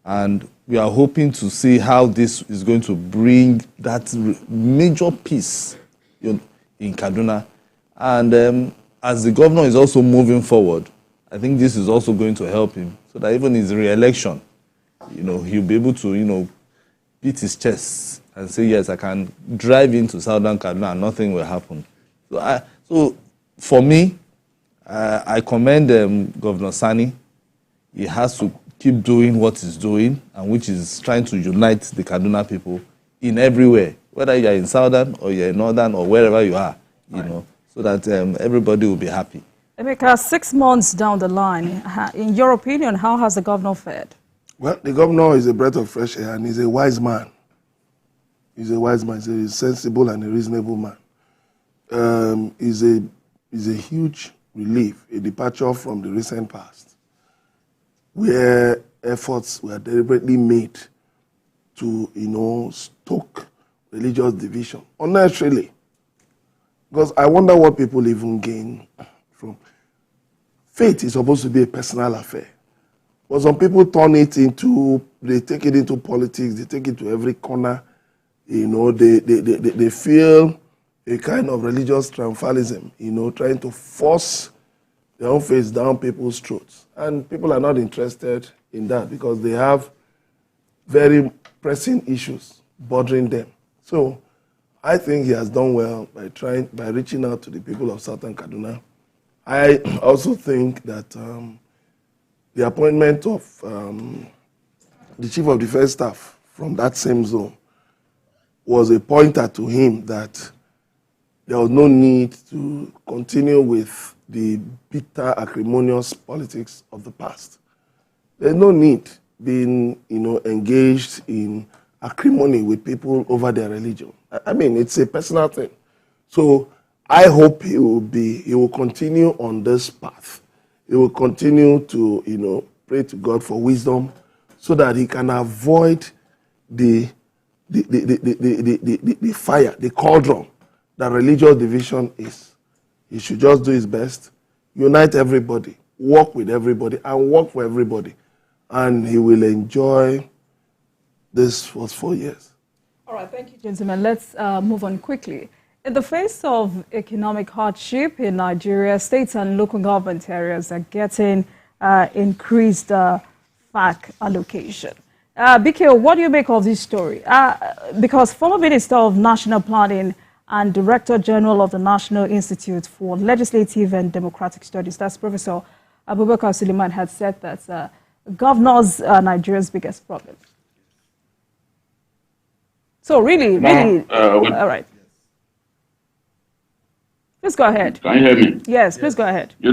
and we are hoping to see how this is going to bring that major peace in Kaduna. And as the governor is also moving forward, I think this is also going to help him so that even his re-election, he'll be able to, beat his chest and say, yes, I can drive into Southern Kaduna and nothing will happen. So for me, I commend Governor Sani. He has to keep doing what he's doing, and which is trying to unite the Kaduna people in everywhere, whether you're in Southern or you're in Northern or wherever you are, so that everybody will be happy. Emeka, 6 months down the line, in your opinion, how has the governor fared? Well, the governor is a breath of fresh air and he's a wise man. He's a wise man. He's a sensible and a reasonable man. He's a huge relief, a departure from the recent past, where efforts were deliberately made to, stoke religious division, unnecessarily. Because I wonder what people even gain from. Faith is supposed to be a personal affair. But some people they take it into politics, they take it to every corner. They feel a kind of religious triumphalism, trying to force their own faith down people's throats. And people are not interested in that because they have very pressing issues bothering them. So I think he has done well by reaching out to the people of Southern Kaduna. I also think that the appointment of the Chief of Defense Staff from that same zone was a pointer to him that there was no need to continue with the bitter, acrimonious politics of the past. There's no need being, engaged in acrimony with people over their religion. I mean, it's a personal thing. So I hope he will continue on this path. He will continue to, pray to God for wisdom so that he can avoid the fire, the cauldron that religious division is. He should just do his best, unite everybody, work with everybody, and work for everybody. And he will enjoy this for 4 years. All right, thank you, gentlemen. Let's move on quickly. In the face of economic hardship in Nigeria, states and local government areas are getting increased FAC allocation. BK, what do you make of this story? Because former Minister of National Planning and Director General of the National Institute for Legislative and Democratic Studies, that's Professor Abubakar Suleiman, had said that governors are Nigeria's biggest problem. So really, all right. Please go ahead. Can you hear me? Yes, please go ahead. We've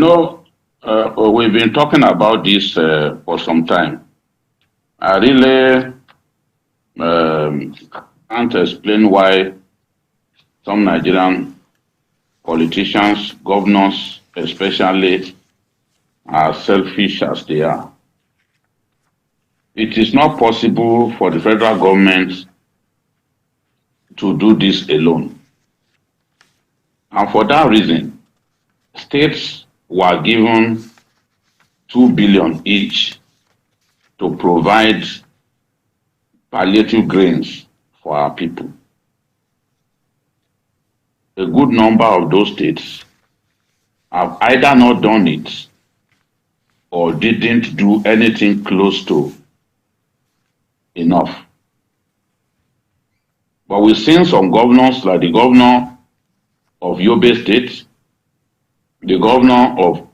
been talking about this for some time. I really can't explain why some Nigerian politicians, governors especially, as selfish as they are. It is not possible for the federal government to do this alone. And for that reason, states were given 2 billion each to provide palliative grains for our people. A good number of those states have either not done it or didn't do anything close to enough. But we've seen some governors, like the governor of Yobe State, the governor of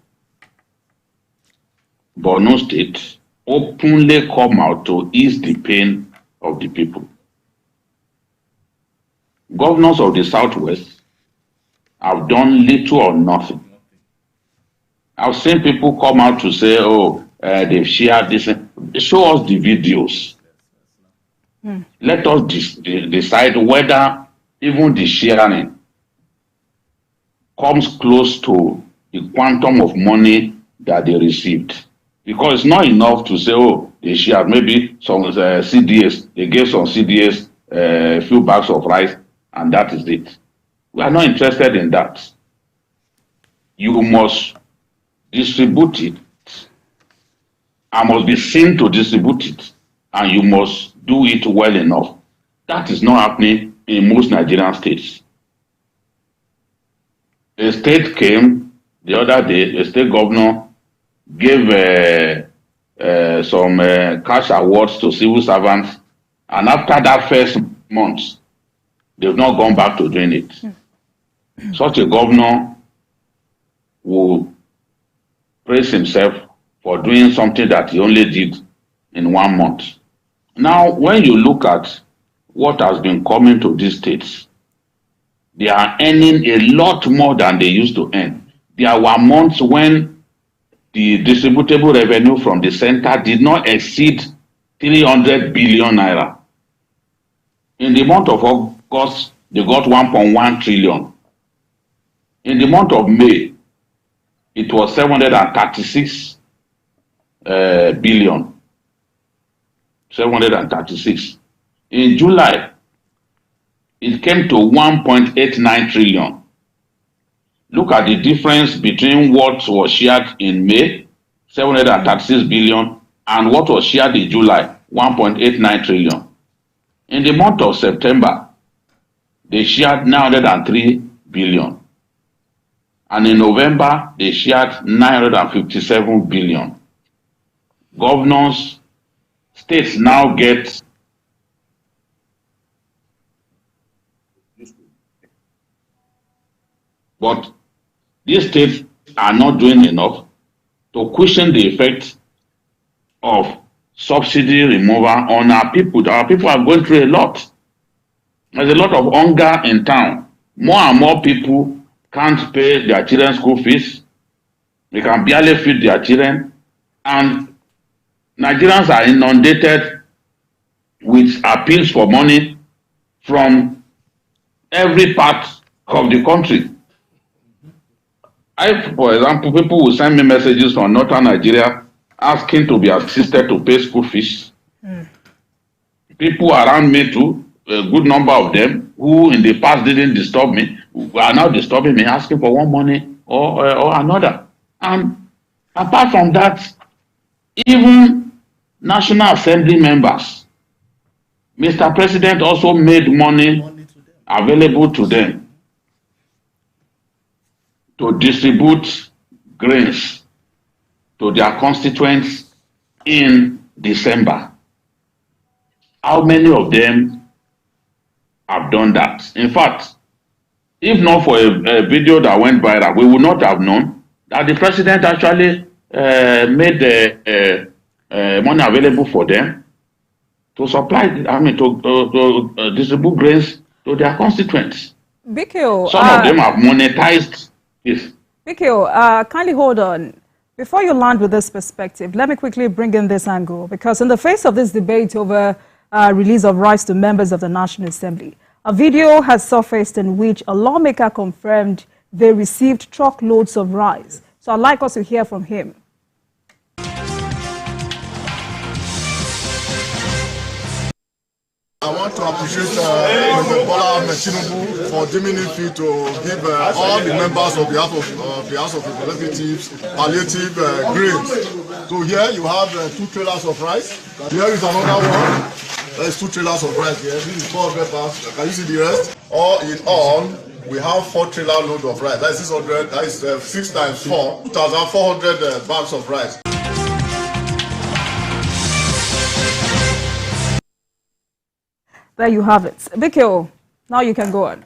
Borno State, openly come out to ease the pain of the people. Governors of the Southwest have done little or nothing. I've seen people come out to say, oh, they've shared this. Show us the videos. Let us decide whether even the sharing comes close to the quantum of money that they received. Because it's not enough to say, oh, they shared maybe some CDS, they gave some CDS a few bags of rice, and that is it. We are not interested in that. You must distribute it. I must be seen to distribute it, and you must do it well enough. That is not happening in most Nigerian states. A state came the other day, a state governor gave some cash awards to civil servants, and after that first month, they've not gone back to doing it. Such a governor will praise himself for doing something that he only did in 1 month. Now, when you look at what has been coming to these states, they are earning a lot more than they used to earn. There were months when the distributable revenue from the center did not exceed 300 billion naira. In the month of August, they got 1.1 trillion. In the month of May, it was 736 billion. 736. In July, it came to 1.89 trillion. Look at the difference between what was shared in May, 736 billion, and what was shared in July, 1.89 trillion. In the month of September, they shared 903 billion. And in November, they shared 957 billion. Governors, states now get but these states are not doing enough to cushion the effect of subsidy removal on our people. Our people are going through a lot. There's a lot of hunger in town. More and more people can't pay their children's school fees. They can barely feed their children. And Nigerians are inundated with appeals for money from every part of the country. For example, people will send me messages from northern Nigeria asking to be assisted to pay school fees. People around me too, a good number of them, who in the past didn't disturb me, are now disturbing me, asking for one money or another. And apart from that, even National Assembly members, Mr. President also made money available to them to distribute grains to their constituents in December. How many of them have done that? In fact, if not for a video that went viral, we would not have known that the president actually made money available for them to supply, to distribute grains to their constituents. Bikio, some of them have monetized this. Bikio, kindly hold on. Before you land with this perspective, let me quickly bring in this angle, because in the face of this debate over release of rights to members of the National Assembly, a video has surfaced in which a lawmaker confirmed they received truckloads of rice. So I'd like us to hear from him. I want to appreciate President Bola Ahmed Tinubu for deeming it fit to give all the members of the House of Representatives palliative grains. So here you have 2 trailers of rice. Here is another one. There is 2 trailers of rice here. This is 400 pounds. Can you see the rest? All in all, we have 4 trailer load of rice. That is 600. That is 6 times 4. 2,400 bags of rice. There you have it. Bikio, now you can go on.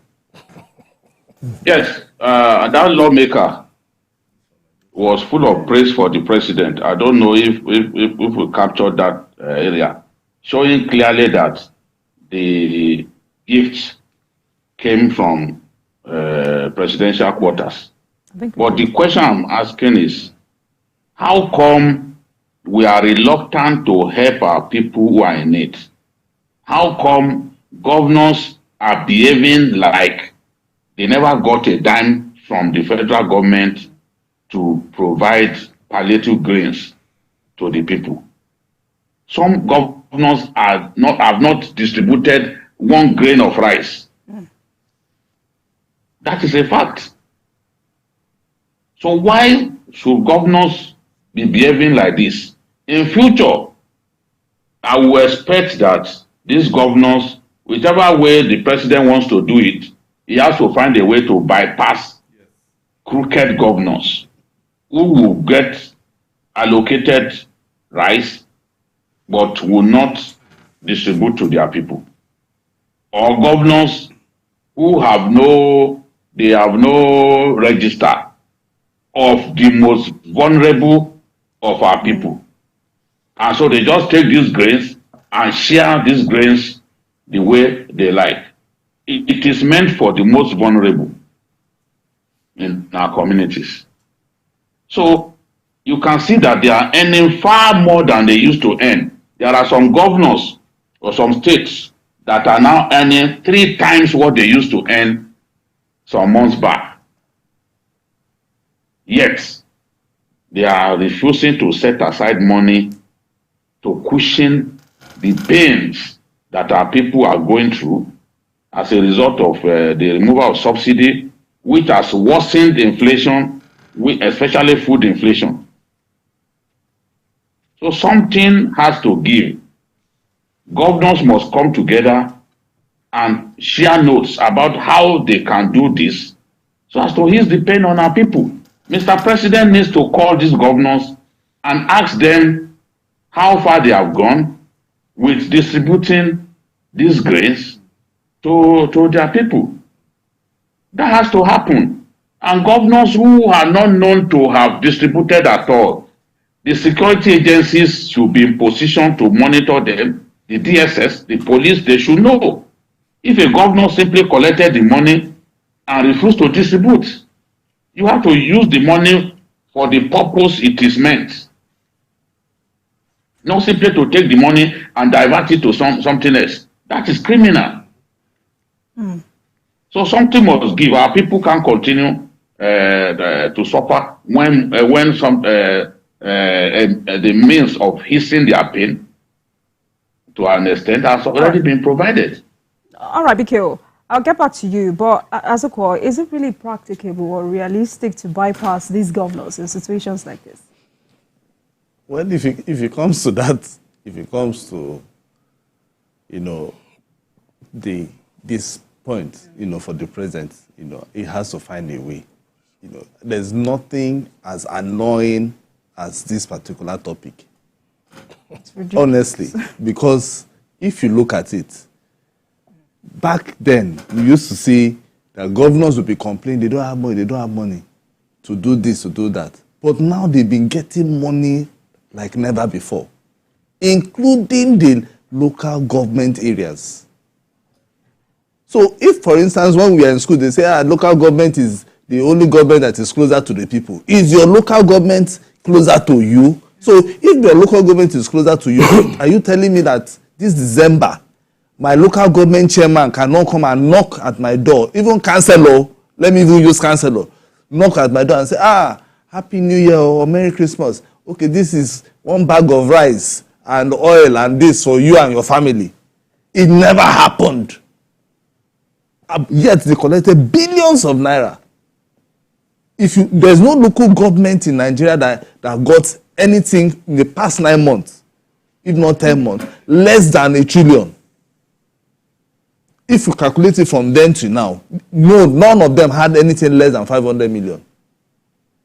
Yes, that lawmaker was full of praise for the president. I don't know if we captured that area, showing clearly that the gifts came from presidential quarters. But the question I'm asking is, how come we are reluctant to help our people who are in need? How come governors are behaving like they never got a dime from the federal government to provide palliative grains to the people? Some governors have not distributed 1 grain of rice. That is a fact. So why should governors be behaving like this? In future, I will expect that these governors, whichever way the president wants to do it, he has to find a way to bypass crooked governors who will get allocated rice but will not distribute to their people. Or governors who have no register of the most vulnerable of our people. And so they just take these grains and share these grains the way they like. It is meant for the most vulnerable in our communities. So you can see that they are earning far more than they used to earn. There are some governors or some states that are now earning 3 times what they used to earn some months back. Yet, they are refusing to set aside money to cushion the pains that our people are going through as a result of the removal of subsidy, which has worsened inflation, especially food inflation. So something has to give. Governors must come together and share notes about how they can do this so as to ease the pain on our people. Mr. President needs to call these governors and ask them how far they have gone with distributing these grains to their people. That has to happen. And governors who are not known to have distributed at all, the security agencies should be in position to monitor them. The DSS, the police, they should know. If a governor simply collected the money and refused to distribute, you have to use the money for the purpose it is meant. Not simply to take the money and divert it to something else. That is criminal. So something must give. Our people can't continue to suffer when the means of easing their pain to an extent has already been provided. All right, BKO, I'll get back to you. But Azukwo, is it really practicable or realistic to bypass these governors in situations like this? Well, if it comes to that, if it comes to, this point, for the president, it has to find a way. There's nothing as annoying as this particular topic. Honestly, because if you look at it, back then, we used to see that governors would be complaining, they don't have money to do this, to do that. But now they've been getting money like never before, including the local government areas. So if, for instance, when we are in school, they say local government is the only government that is closer to the people. Is your local government closer to you? So if your local government is closer to you, are you telling me that this December, my local government chairman cannot come and knock at my door, even councillor, let me even use councillor, knock at my door and say, Happy New Year or Merry Christmas. Okay, this is 1 bag of rice and oil and this for you and your family. It never happened. Yet they collected billions of naira. There's no local government in Nigeria that got anything in the past 9 months, if not 10 months, less than 1 trillion. If you calculate it from then to now, no, none of them had anything less than 500 million.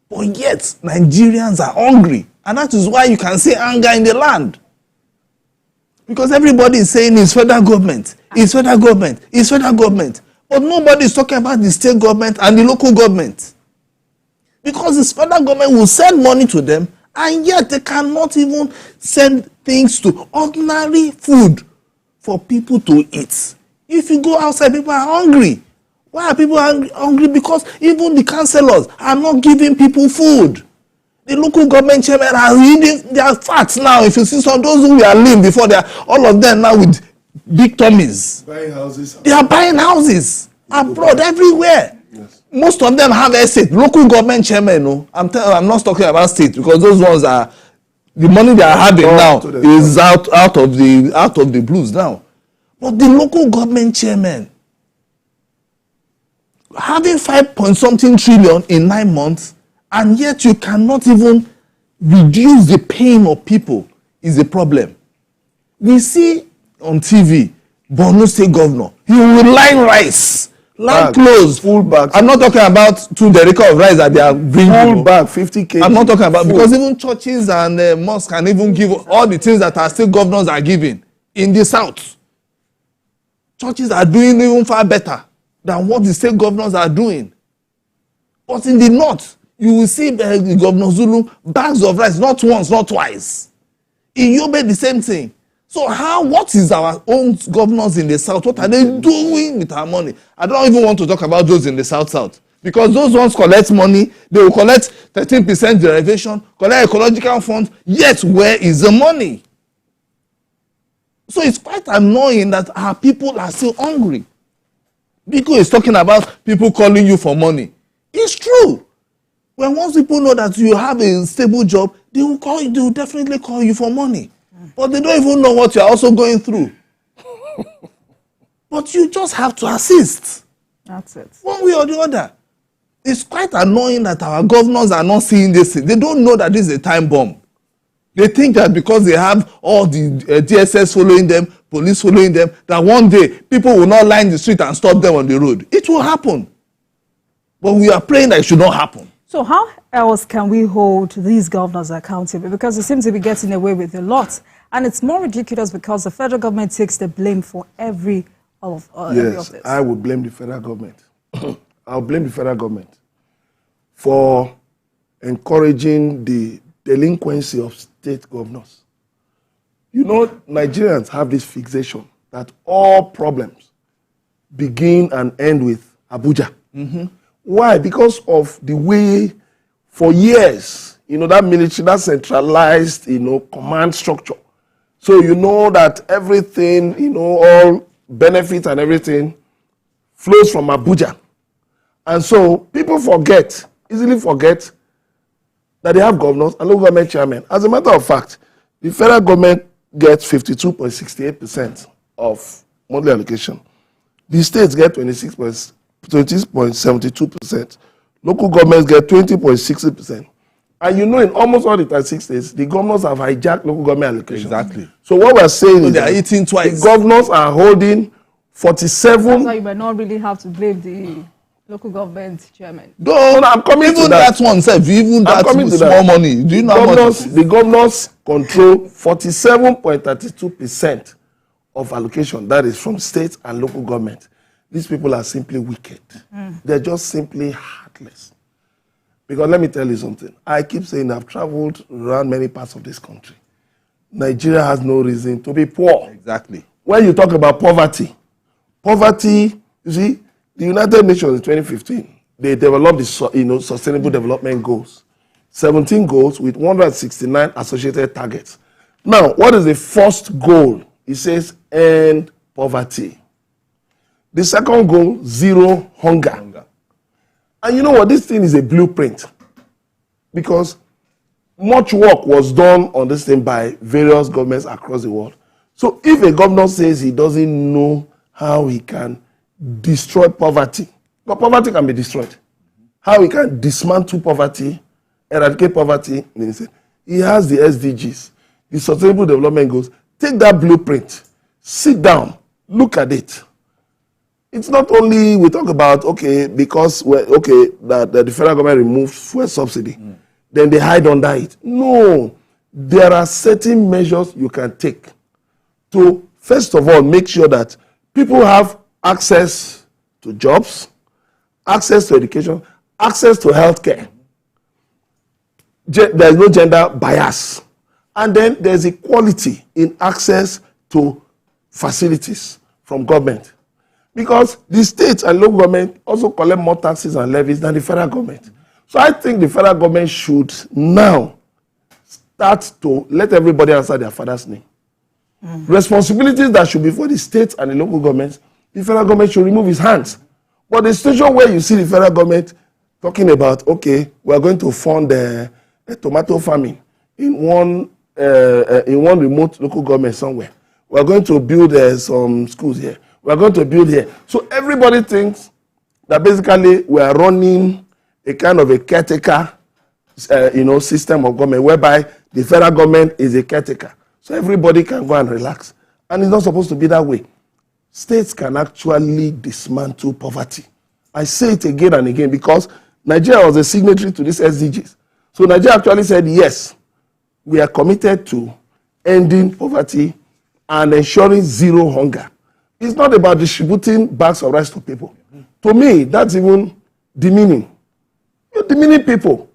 But yet, Nigerians are hungry. And that is why you can see anger in the land. Because everybody is saying it's federal government, it's federal government, it's federal government. But nobody is talking about the state government and the local government. Because the federal government will send money to them, and yet they cannot even send things to ordinary food for people to eat. If you go outside, people are hungry. Why are people hungry? Because even the councillors are not giving people food. The local government chairman are eating their fat now. If you see some those who were lean before, they are all of them now with big tummies. Buying houses. They are buying houses abroad, everywhere. Yes. Most of them have estate. Local government chairman, no. I'm not talking about state, because those ones are the money they are having now is out of the blues now. But the local government chairman having 5-point-something trillion in 9 months, and yet you cannot even reduce the pain of people is a problem. We see on TV, Borno State Governor, he will line rice, line clothes, full bag. I'm not talking about 2 derica of rice that they are bringing. Full bag, 50 kg. I'm not talking about, full. because even churches and mosques can even give all the things that our state governors are giving in the south. Churches are doing even far better than what the state governors are doing. But in the north, you will see Governor Zulu, bags of rice, not once, not twice. In Yobe, the same thing. So what is our own governors in the south? What are they doing with our money? I don't even want to talk about those in the south. Because those ones collect money, they will collect 13% derivation, collect ecological funds, yet where is the money? So it's quite annoying that our people are still hungry. Biko is talking about people calling you for money. It's true. When once people know that you have a stable job, they will call you, they will definitely call you for money. But they don't even know what you're also going through. But you just have to assist. That's it. One way or the other. It's quite annoying that our governors are not seeing this. They don't know that this is a time bomb. They think that because they have all the DSS following them, police following them, that one day people will not line the street and stop them on the road. It will happen. But we are praying that it should not happen. So how else can we hold these governors accountable? Because they seem to be getting away with a lot. And it's more ridiculous because the federal government takes the blame for every of this. I would blame the federal government. I'll blame the federal government for encouraging the delinquency of state governors. You know, Nigerians have this fixation that all problems begin and end with Abuja. Mm-hmm. Why? Because of the way, for years, that military, that centralized, command structure. So you know that everything, all benefits and everything flows from Abuja. And so people easily forget that they have governors and local government chairmen. As a matter of fact, the federal government gets 52.68% of monthly allocation. The states get 26.72%. Local governments get 20.60%. And in almost all the 36 states, the governors have hijacked local government allocation. Exactly. So what we're saying is they are eating twice. The governors are holding 47. That's why you might not really have to blame the local government chairman. No, I'm coming even to that. That one, self, even that small money. Do you know how much? The governors control 47.32% of allocation. That is from state and local government. These people are simply wicked. They're just simply heartless. Because let me tell you something. I keep saying I've traveled around many parts of this country. Nigeria has no reason to be poor. Exactly. When you talk about poverty, you see, the United Nations in 2015, they developed the Sustainable Development Goals. 17 goals with 169 associated targets. Now, what is the first goal? It says end poverty. The second goal, zero hunger. And you know what? This thing is a blueprint. Because much work was done on this thing by various governments across the world. So if a governor says he doesn't know how he can destroy poverty, but poverty can be destroyed, how he can dismantle poverty, eradicate poverty, he has the SDGs, the Sustainable Development Goals. Take that blueprint, sit down, look at it. It's not only we talk about, okay, because that the federal government removed fuel subsidy, then they hide under it. No, there are certain measures you can take to, first of all, make sure that people have access to jobs, access to education, access to healthcare. There is no gender bias. And then there's equality in access to facilities from government. Because the states and local government also collect more taxes and levies than the federal government. So I think the federal government should now start to let everybody answer their father's name. Responsibilities that should be for the states and the local governments, the federal government should remove his hands. But the situation where you see the federal government talking about, okay, we're going to fund a tomato farming in one remote local government somewhere. We're going to build some schools here. We're going to build here. So everybody thinks that basically we are running a kind of a caretaker, system of government whereby the federal government is a caretaker. So everybody can go and relax. And it's not supposed to be that way. States can actually dismantle poverty. I say it again and again because Nigeria was a signatory to this SDGs. So Nigeria actually said, yes, we are committed to ending poverty and ensuring zero hunger. It's not about distributing bags of rice to people. To me, that's even demeaning. You're demeaning people.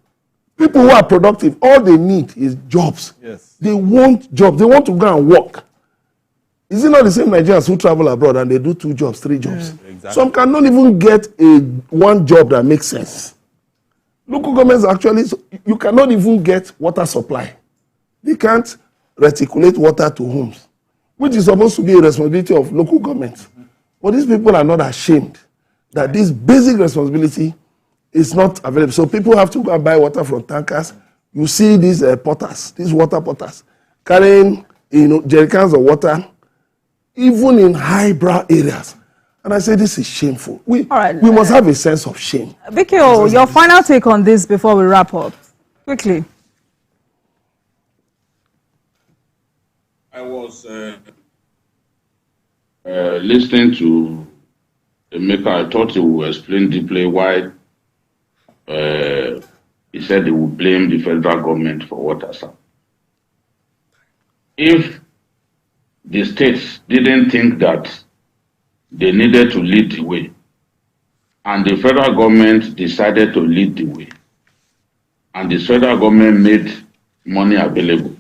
People who are productive, all they need is jobs. Yes. They want jobs. They want to go and work. Is it not the same Nigerians who travel abroad and they do 2 jobs, 3 jobs? Exactly. Some cannot even get one job that makes sense. Local governments actually, you cannot even get water supply. They can't reticulate water to homes, which is supposed to be a responsibility of local governments. But these people are not ashamed that this basic responsibility is not available. So people have to go and buy water from tankers. You see these potters, these water potters, carrying jerry cans of water, even in highbrow areas. And I say this is shameful. We must have a sense of shame. Bikio, your final take on this before we wrap up. Quickly. I was listening to Emeka. I thought he would explain deeply why he said he would blame the federal government for what has happened. If the states didn't think that they needed to lead the way, and the federal government decided to lead the way, and the federal government made money available,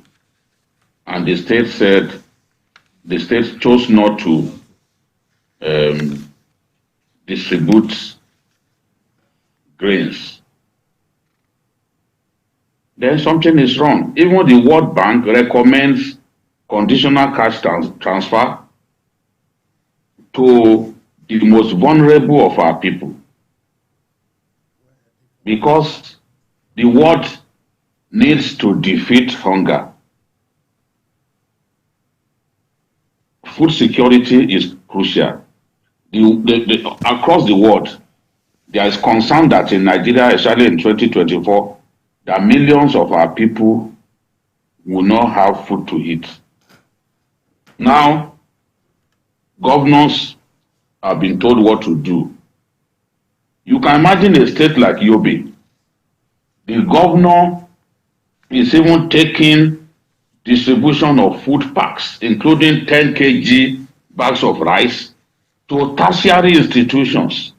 and the state said, the state chose not to distribute grains, then something is wrong. Even the World Bank recommends conditional cash transfer to the most vulnerable of our people, because the world needs to defeat hunger. Food security is crucial. Across the world, there is concern that in Nigeria, especially in 2024, that millions of our people will not have food to eat. Now, governors have been told what to do. You can imagine a state like Yobe. The governor is even taking distribution of food packs, including 10 kg bags of rice, to tertiary institutions.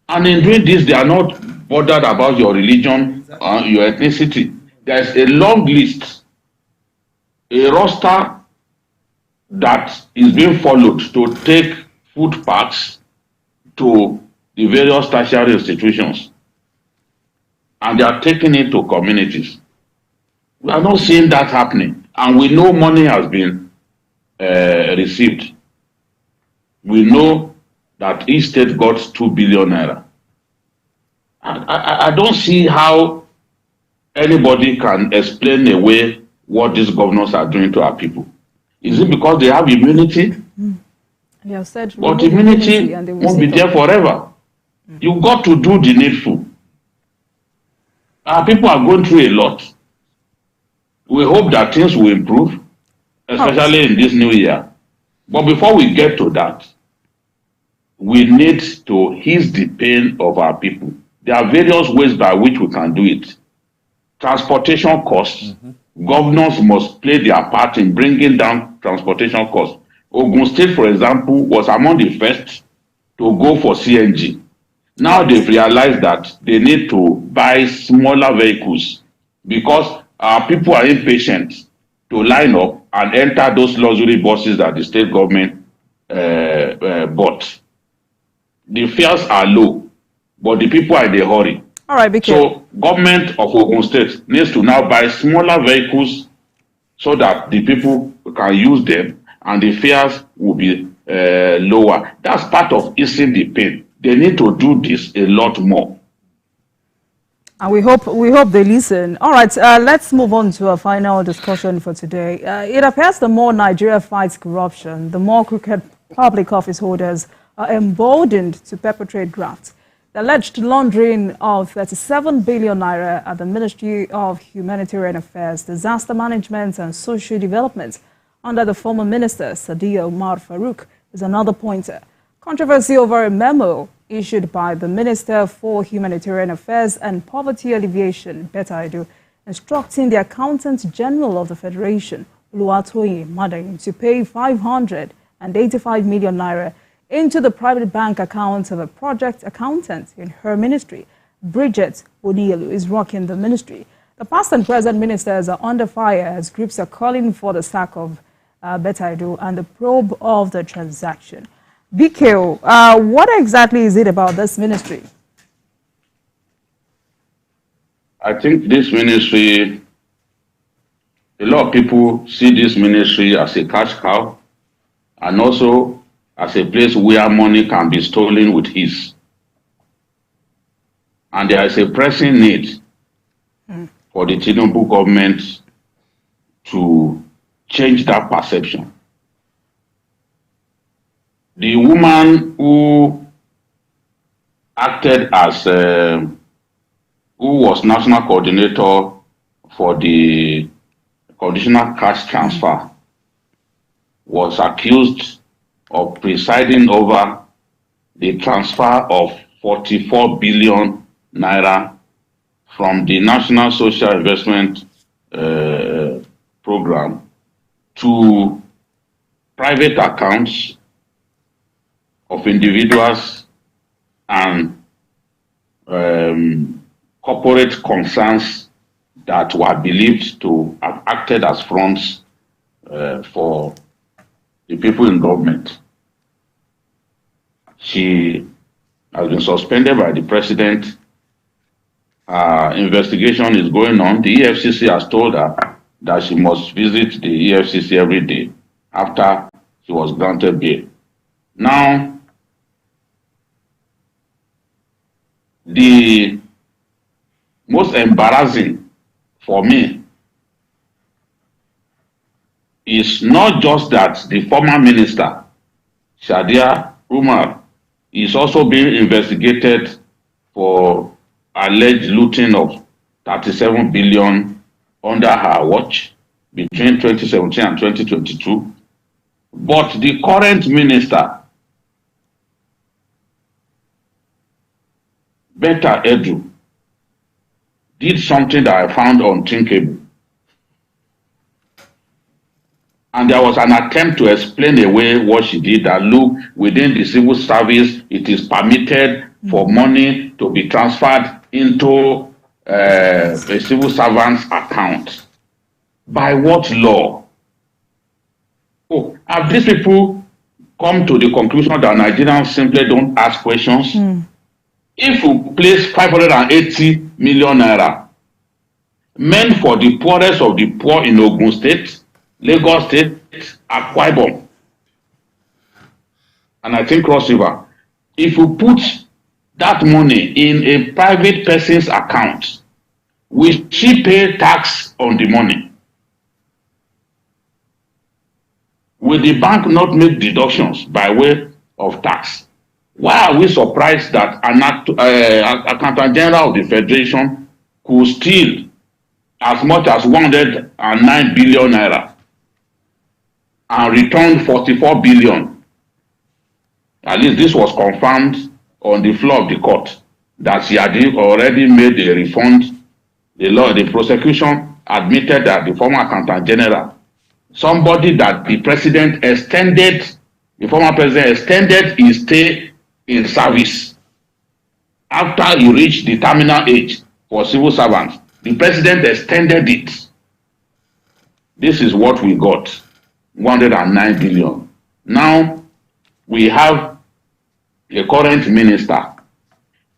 And in doing this, they are not bothered about your religion, your ethnicity. There's a long list, a roster that is being followed to take food packs to the various tertiary institutions. And they are taking it to communities. We are not seeing that happening. And we know money has been received. We know that each state got 2 billion naira. I don't see how anybody can explain away what these governors are doing to our people. Is it because they have immunity? They have said But remove immunity and they will won't be sit there up. forever. You've got to do the needful. Our people are going through a lot. We hope that things will improve, especially in this new year. But before we get to that, we need to ease the pain of our people. There are various ways by which we can do it. Transportation costs. Governors must play their part in bringing down transportation costs. Ogun State, for example, was among the first to go for CNG. Now they've realized that they need to buy smaller vehicles because our people are impatient to line up and enter those luxury buses that the state government bought. The fares are low, but the people are in a hurry. All right, BK. So government of Ogun State needs to now buy smaller vehicles so that the people can use them and the fares will be lower. That's part of easing the pain. They need to do this a lot more. And we hope they listen. All right, let's move on to our final discussion for today. It appears the more Nigeria fights corruption, the more crooked public office holders are emboldened to perpetrate grafts. The alleged laundering of 37 billion naira at the Ministry of Humanitarian Affairs, Disaster Management and Social Development under the former minister Sadiya Umar Farouk is another pointer. Controversy over a memo issued by the Minister for Humanitarian Affairs and Poverty Alleviation, Betaidu, instructing the Accountant General of the Federation, Oluwatoyin Madayin, to pay 585 million naira into the private bank account of a project accountant in her ministry. Bridget Onielu is rocking the ministry. The past and present ministers are under fire as groups are calling for the sack of Betaidu and the probe of the transaction. BKO, what exactly is it about this ministry? I think this ministry, a lot of people see this ministry as a cash cow and also as a place where money can be stolen with ease. And there is a pressing need for the Tinubu government to change that perception. The woman who acted as, who was national coordinator for the conditional cash transfer was accused of presiding over the transfer of 44 billion naira from the National Social Investment Program to private accounts of individuals and corporate concerns that were believed to have acted as fronts for the people in government. She has been suspended by the president. Investigation is going on. The EFCC has told her that she must visit the EFCC every day after she was granted bail. Now, the most embarrassing for me is not just that the former minister, Sadiya Umar, is also being investigated for alleged looting of 37 billion under her watch between 2017 and 2022. But the current minister, Betaidu, did something that I found unthinkable. And there was an attempt to explain away what she did, that look, within the civil service, it is permitted for money to be transferred into a civil servant's account. By what law? Oh, have these people come to the conclusion that Nigerians simply don't ask questions? If you place 580 million naira meant for the poorest of the poor in Ogun State, Lagos State, Akwa Ibom, and I think Cross River, if you put that money in a private person's account, will she pay tax on the money? Will the bank not make deductions by way of tax? Why are we surprised that an Accountant General of the Federation could steal as much as 109 billion naira and return 44 billion? At least this was confirmed on the floor of the court, that she had already made a refund. The prosecution admitted that the former Accountant General, somebody that the president extended, the former president extended his stay in service after he reached the terminal age for civil servants. The president extended it. This is what we got, 109 billion. Now we have a current minister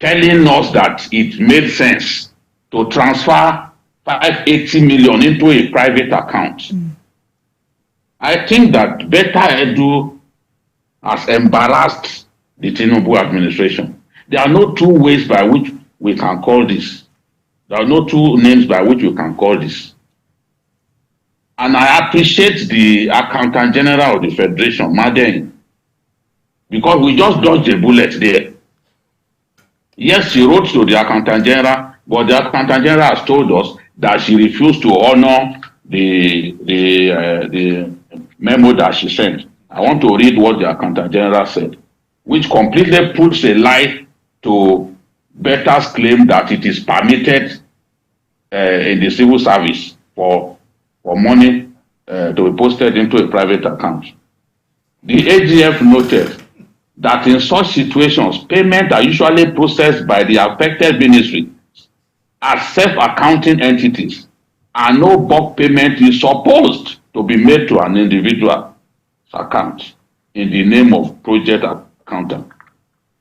telling us that it made sense to transfer 580 million into a private account. I think that Better Edu has embarrassed the Tinubu administration. There are no two ways by which we can call this. There are no two names by which we can call this. And I appreciate the Accountant General of the Federation, Madden, because we just dodged a bullet there. Yes, she wrote to the Accountant General, but the Accountant General has told us that she refused to honor the memo that she sent. I want to read what the Accountant General said, which completely puts a lie to Better's claim that it is permitted in the civil service for money to be posted into a private account. The AGF noted that in such situations, payments are usually processed by the affected ministry as self-accounting entities, and no bulk payment is supposed to be made to an individual's account in the name of project accountant.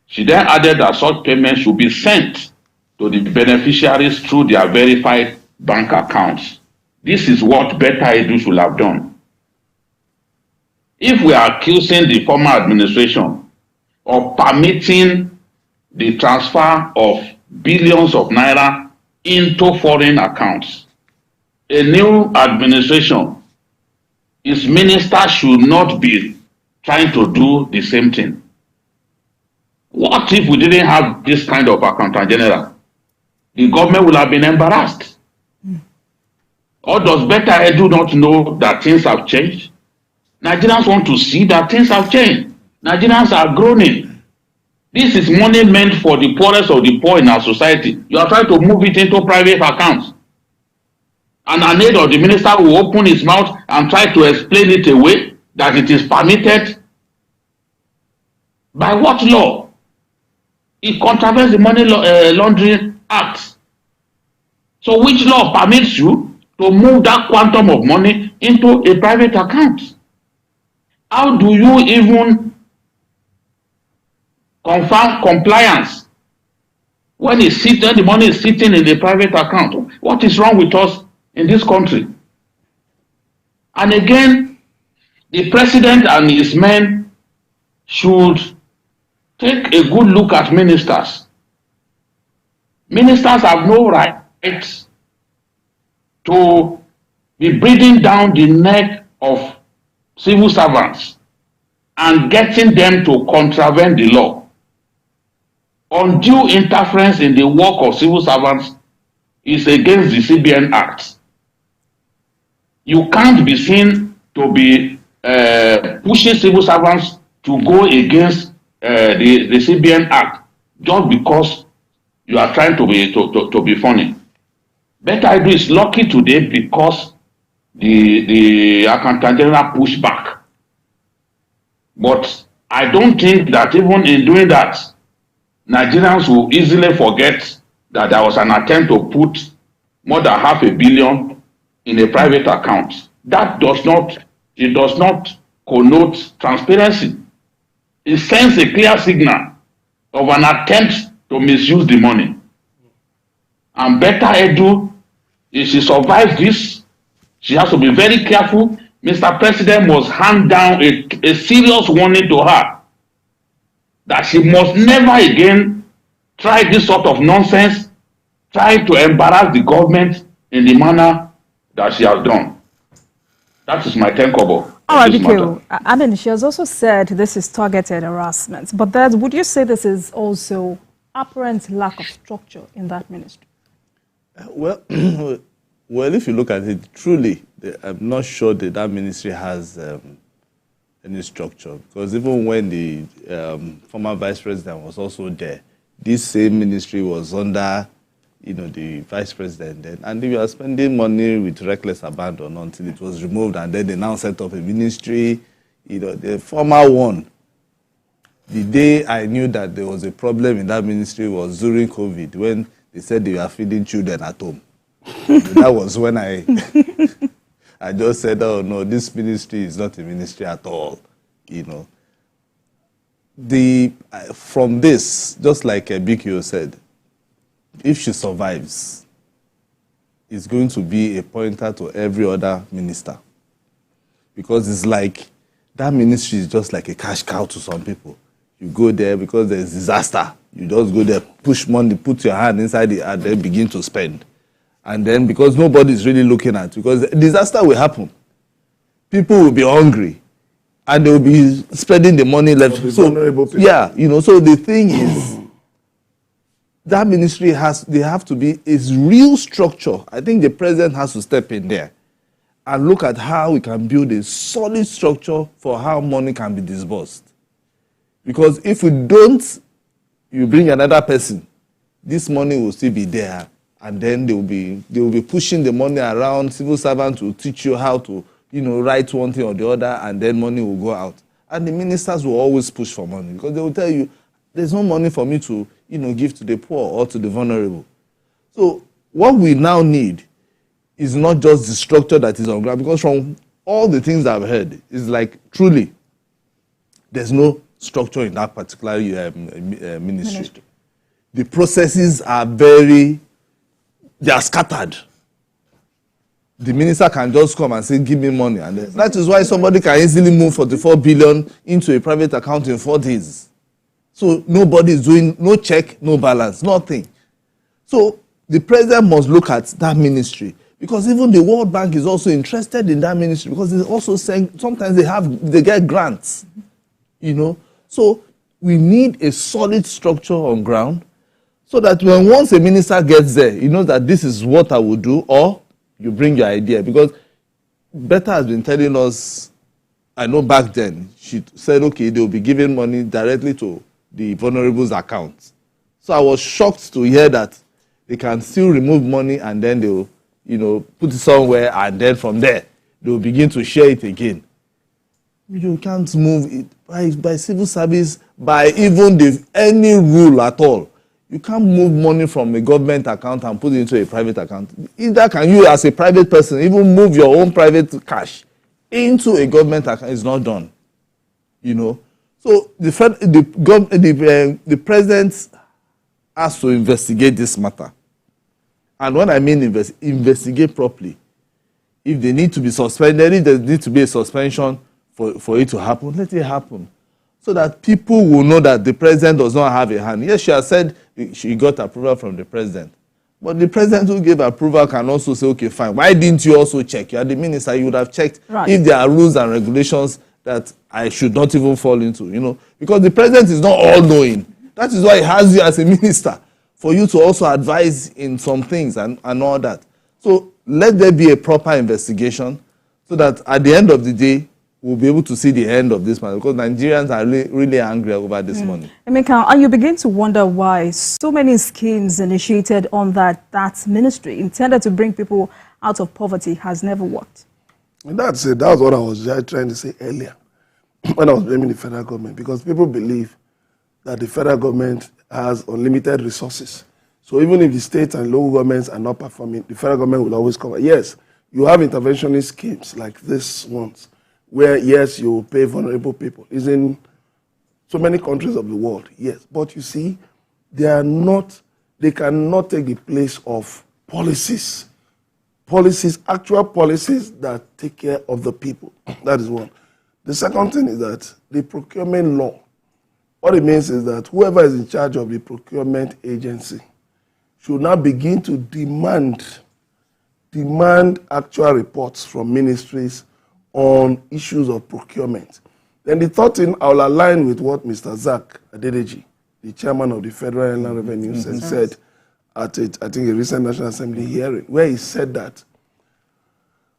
She then added that such payments should be sent to the beneficiaries through their verified bank accounts. This is what Better Edu should have done. If we are accusing the former administration of permitting the transfer of billions of naira into foreign accounts, a new administration, its ministers should not be trying to do the same thing. What if we didn't have this kind of Accountant General? The government would have been embarrassed. Or does Better Edu not know that things have changed? Nigerians want to see that things have changed. Nigerians are groaning. This is money meant for the poorest of the poor in our society. You are trying to move it into private accounts. And an aide of the minister will open his mouth and try to explain it away, that it is permitted. By what law? It contravenes the Money Laundering Act. So which law permits you to move that quantum of money into a private account? How do you even confirm compliance when the money is sitting in a private account? What is wrong with us in this country? And again, the president and his men should take a good look at ministers. Ministers have no right to be breathing down the neck of civil servants and getting them to contravene the law. Undue interference in the work of civil servants is against the CBN Act. You can't be seen to be pushing civil servants to go against the CBN Act just because you are trying to be funny. Better Edu is lucky today because the Accountant General pushed back. But I don't think that even in doing that, Nigerians will easily forget that there was an attempt to put more than $500 million in a private account. That does not connote transparency. It sends a clear signal of an attempt to misuse the money. And Better Edu, if she survives this, she has to be very careful. Mr. President must hand down a serious warning to her that she must never again tried this sort of nonsense, tried to embarrass the government in the manner that she has done. That is my 10 kobo. All right, BQ. I mean, she has also said this is targeted harassment, but then would you say this is also apparent lack of structure in that ministry? Well, well, if you look at it, truly, I'm not sure that that ministry has any structure, because even when the former vice president was also there, this same ministry was under, the vice president then, and they were spending money with reckless abandon until it was removed, and then they now set up a ministry. The former one, the day I knew that there was a problem in that ministry was during COVID, when they said they were feeding children at home. That was when I just said, oh no, this ministry is not a ministry at all. From this, just like BQ said, if she survives, it's going to be a pointer to every other minister. Because it's like, that ministry is just like a cash cow to some people. You go there because there's disaster. You just go there, push money, put your hand inside it, and then begin to spend. And then because nobody is really looking at it, because disaster will happen. People will be hungry, and they will be spending the money left. So, yeah, so the thing is, that ministry they have to be a real structure. I think the president has to step in there and look at how we can build a solid structure for how money can be disbursed. Because if we don't, you bring another person, this money will still be there, and then they will be pushing the money around. Civil servants will teach you how to, write one thing or the other, and then money will go out. And the ministers will always push for money, because they will tell you, there's no money for me to, give to the poor or to the vulnerable. So what we now need is not just the structure that is on ground, because from all the things I've heard, it's like truly there's no structure in that particular ministry. The processes are they are scattered. The minister can just come and say, give me money. And that is why somebody can easily move 44 billion into a private account in 4 days. So nobody is doing, no check, no balance, nothing. So the president must look at that ministry, because even the World Bank is also interested in that ministry, because they're also saying sometimes they get grants, So we need a solid structure on ground, so that once a minister gets there, you know that this is what I will do, or you bring your idea. Because Betta has been telling us, I know back then, she said, okay, they'll be giving money directly to the vulnerable's accounts. So I was shocked to hear that they can still remove money and then they'll, put it somewhere, and then from there, they'll begin to share it again. You can't move it by civil service, by even any rule at all. You can't move money from a government account and put it into a private account. Either can you, as a private person, even move your own private cash into a government account. It's not done. So the president has to investigate this matter. And when I mean investigate properly, if they need to be suspended, if there needs to be a suspension for it to happen, let it happen. So that people will know that the president does not have a hand. Yes, she has said she got approval from the president. But the president who gave approval can also say, okay, fine. Why didn't you also check? You are the minister. You would have checked if there are rules and regulations that I should not even fall into, Because the president is not all-knowing. That is why he has you as a minister, for you to also advise in some things and all that. So let there be a proper investigation, so that at the end of the day, we'll be able to see the end of this matter, because Nigerians are really angry over this money. Emeka, and you begin to wonder why so many schemes initiated on that ministry intended to bring people out of poverty has never worked. And that's it. That's what I was trying to say earlier when I was blaming the federal government, because people believe that the federal government has unlimited resources. So even if the states and local governments are not performing, the federal government will always cover. Yes, you have interventionist schemes like this ones, where, yes, you will pay vulnerable people. It's in so many countries of the world, yes. But you see, they cannot take the place of policies. Actual policies that take care of the people. That is one. The second thing is that the procurement law What it means is that whoever is in charge of the procurement agency should now begin to demand actual reports from ministries on issues of procurement. Then the third thing, I will align with what Mr. Zach Adedeji, the chairman of the Federal Inland Revenue, said at I think a recent National Assembly hearing, where he said that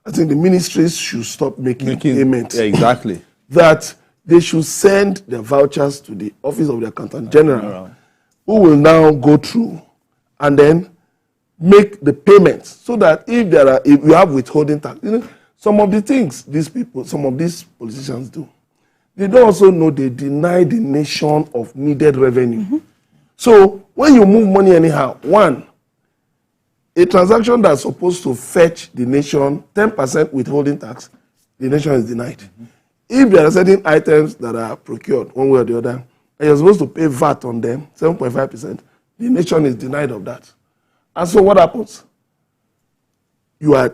I think the ministries should stop making payments. Yeah, exactly. That they should send their vouchers to the Office of the Accountant General, who will now go through and then make the payments, so that if you have withholding tax, some of the things some of these politicians do, they don't also know they deny the nation of needed revenue. So when you move money anyhow, one, a transaction that's supposed to fetch the nation 10% withholding tax, the nation is denied. If there are certain items that are procured one way or the other, and you're supposed to pay VAT on them, 7.5%, the nation is denied of that. And so what happens? You are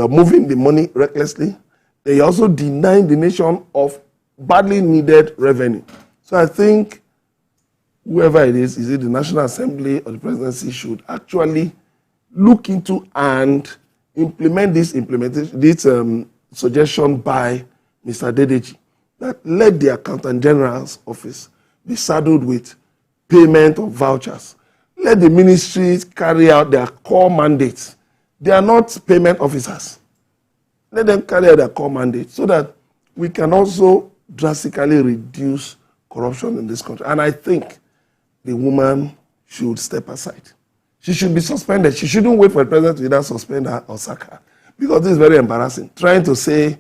moving the money recklessly. Then you're also denying the nation of badly needed revenue. So I think whoever it is it the National Assembly or the presidency, should actually look into and implement this suggestion by Mr. Adedeji, that let the Accountant General's office be saddled with payment of vouchers. Let the ministries carry out their core mandates. They are not payment officers. Let them carry out their core mandate so that we can also drastically reduce corruption in this country. And I think the woman should step aside. She should be suspended. She shouldn't wait for the president to either suspend her or sack her, because this is very embarrassing. Trying to say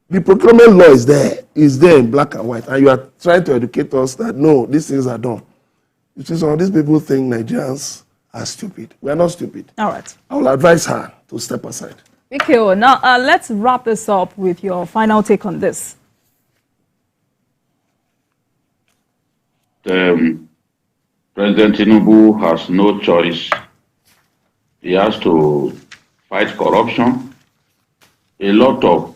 the procurement law is there in black and white, and you are trying to educate us that no, these things are done. You see, some of these people think Nigerians are stupid. We are not stupid. All right. I will advise her to step aside. Okay, now let's wrap this up with your final take on this. President Tinubu has no choice. He has to fight corruption. A lot of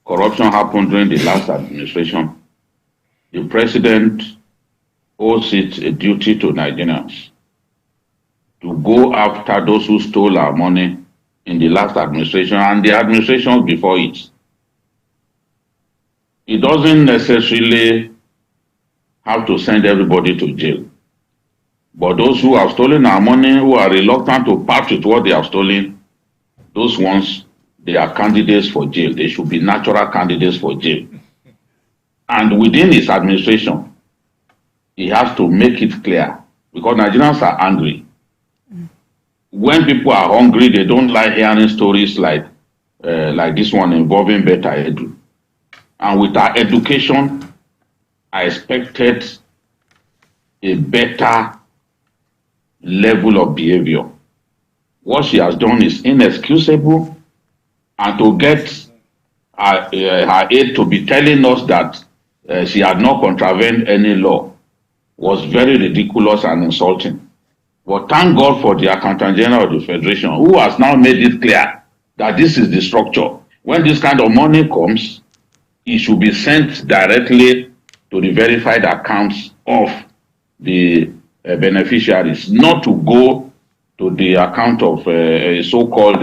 corruption happened during the last administration. The president owes it a duty to Nigerians to go after those who stole our money in the last administration and the administrations before it. It doesn't necessarily have to send everybody to jail. But those who have stolen our money, who are reluctant to part with what they have stolen, those ones, they are candidates for jail. They should be natural candidates for jail. And within his administration, he has to make it clear, because Nigerians are angry. When people are hungry, they don't like hearing stories like this one involving Beta Edu. And with our education, I expected a better level of behavior. What she has done is inexcusable, and to get her aide to be telling us that she had not contravened any law was very ridiculous and insulting. But thank God for the Accountant General of the Federation, who has now made it clear that this is the structure. When this kind of money comes, it should be sent directly to the verified accounts of the beneficiaries, not to go to the account of a so-called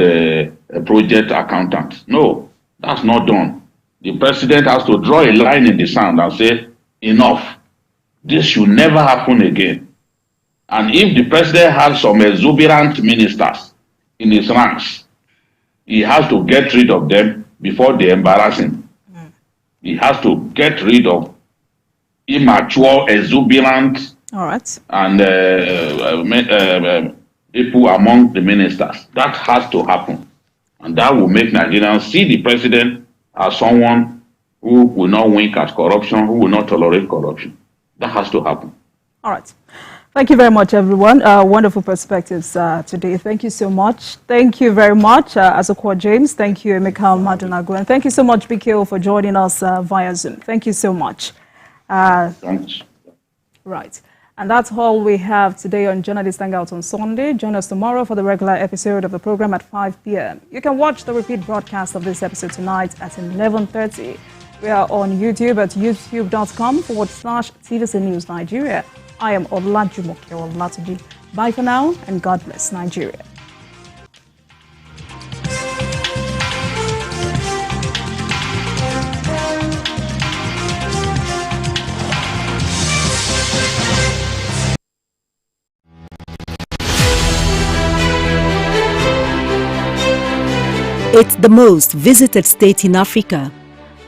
project accountant. No, that's not done. The president has to draw a line in the sand and say, enough. This should never happen again. And if the president has some exuberant ministers in his ranks, he has to get rid of them before they embarrass him. He has to get rid of immature, exuberant, and people among the ministers. That has to happen. And that will make Nigerians see the president as someone who will not wink at corruption, who will not tolerate corruption. That has to happen. All right. Thank you very much, everyone. Wonderful perspectives today. Thank you so much. Thank you very much, Azokwa James. Thank you, Emeka Madunago. And thank you so much, BKO, for joining us via Zoom. Thank you so much. Thanks. Right. And that's all we have today on Journalist Hangout on Sunday. Join us tomorrow for the regular episode of the program at 5 p.m. You can watch the repeat broadcast of this episode tonight at 11:30. We are on YouTube at youtube.com/TVC News Nigeria. I am Olajumoke Olatuji. Bye for now, and God bless Nigeria. It's the most visited state in Africa.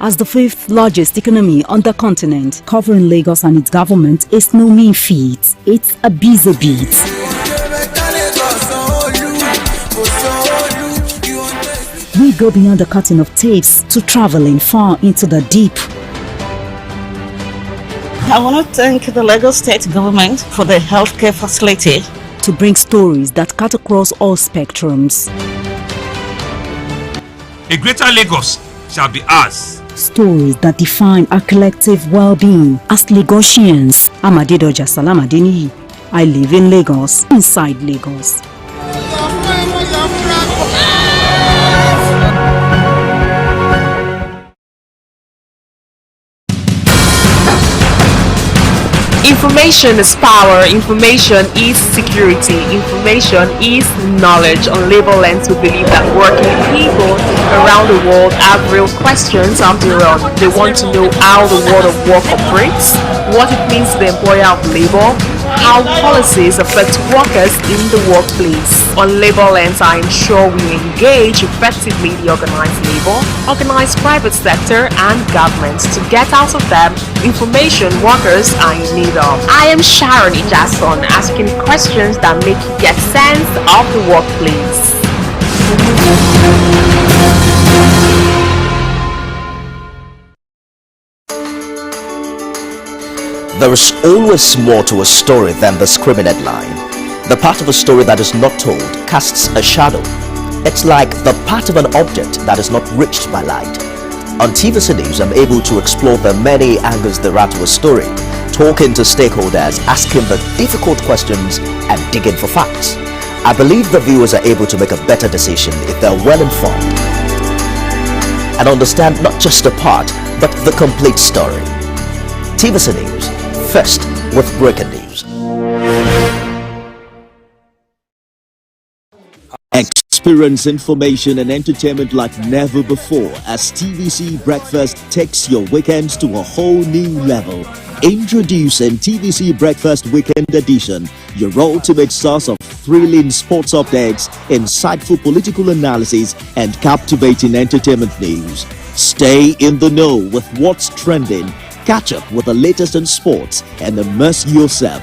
As the fifth largest economy on the continent, covering Lagos and its government is no mean feat. It's a busy beat. We go beyond the cutting of tapes to traveling far into the deep. I want to thank the Lagos State government for the healthcare facility. To bring stories that cut across all spectrums. A greater Lagos shall be ours. Stories that define our collective well-being as Lagosians. I'm Adedoja Salamadeni. I live in Lagos, inside Lagos. Information is power, information is security, information is knowledge. On Labor Lens, we believe that working people around the world have real questions of their own. They want to know how the world of work operates, what it means to the employer of labor, how policies affect workers in the workplace. On Labor Lens, I ensure we engage effectively the organized labor, organized private sector, and government to get out of them information workers are in need of. I am Sharon Ijason, asking questions that make you get sense of the workplace. There is always more to a story than the screaming headline. The part of a story that is not told casts a shadow. It's like the part of an object that is not reached by light. On TVC News, I'm able to explore the many angles there are to a story, talking to stakeholders, asking the difficult questions, and digging for facts. I believe the viewers are able to make a better decision if they're well informed and understand not just a part, but the complete story. TVC News, first with breaking news. Experience information and entertainment like never before as TVC Breakfast takes your weekends to a whole new level. Introducing TVC Breakfast Weekend Edition, your ultimate source of thrilling sports updates, insightful political analysis, and captivating entertainment news. Stay in the know with what's trending, catch up with the latest in sports, and immerse yourself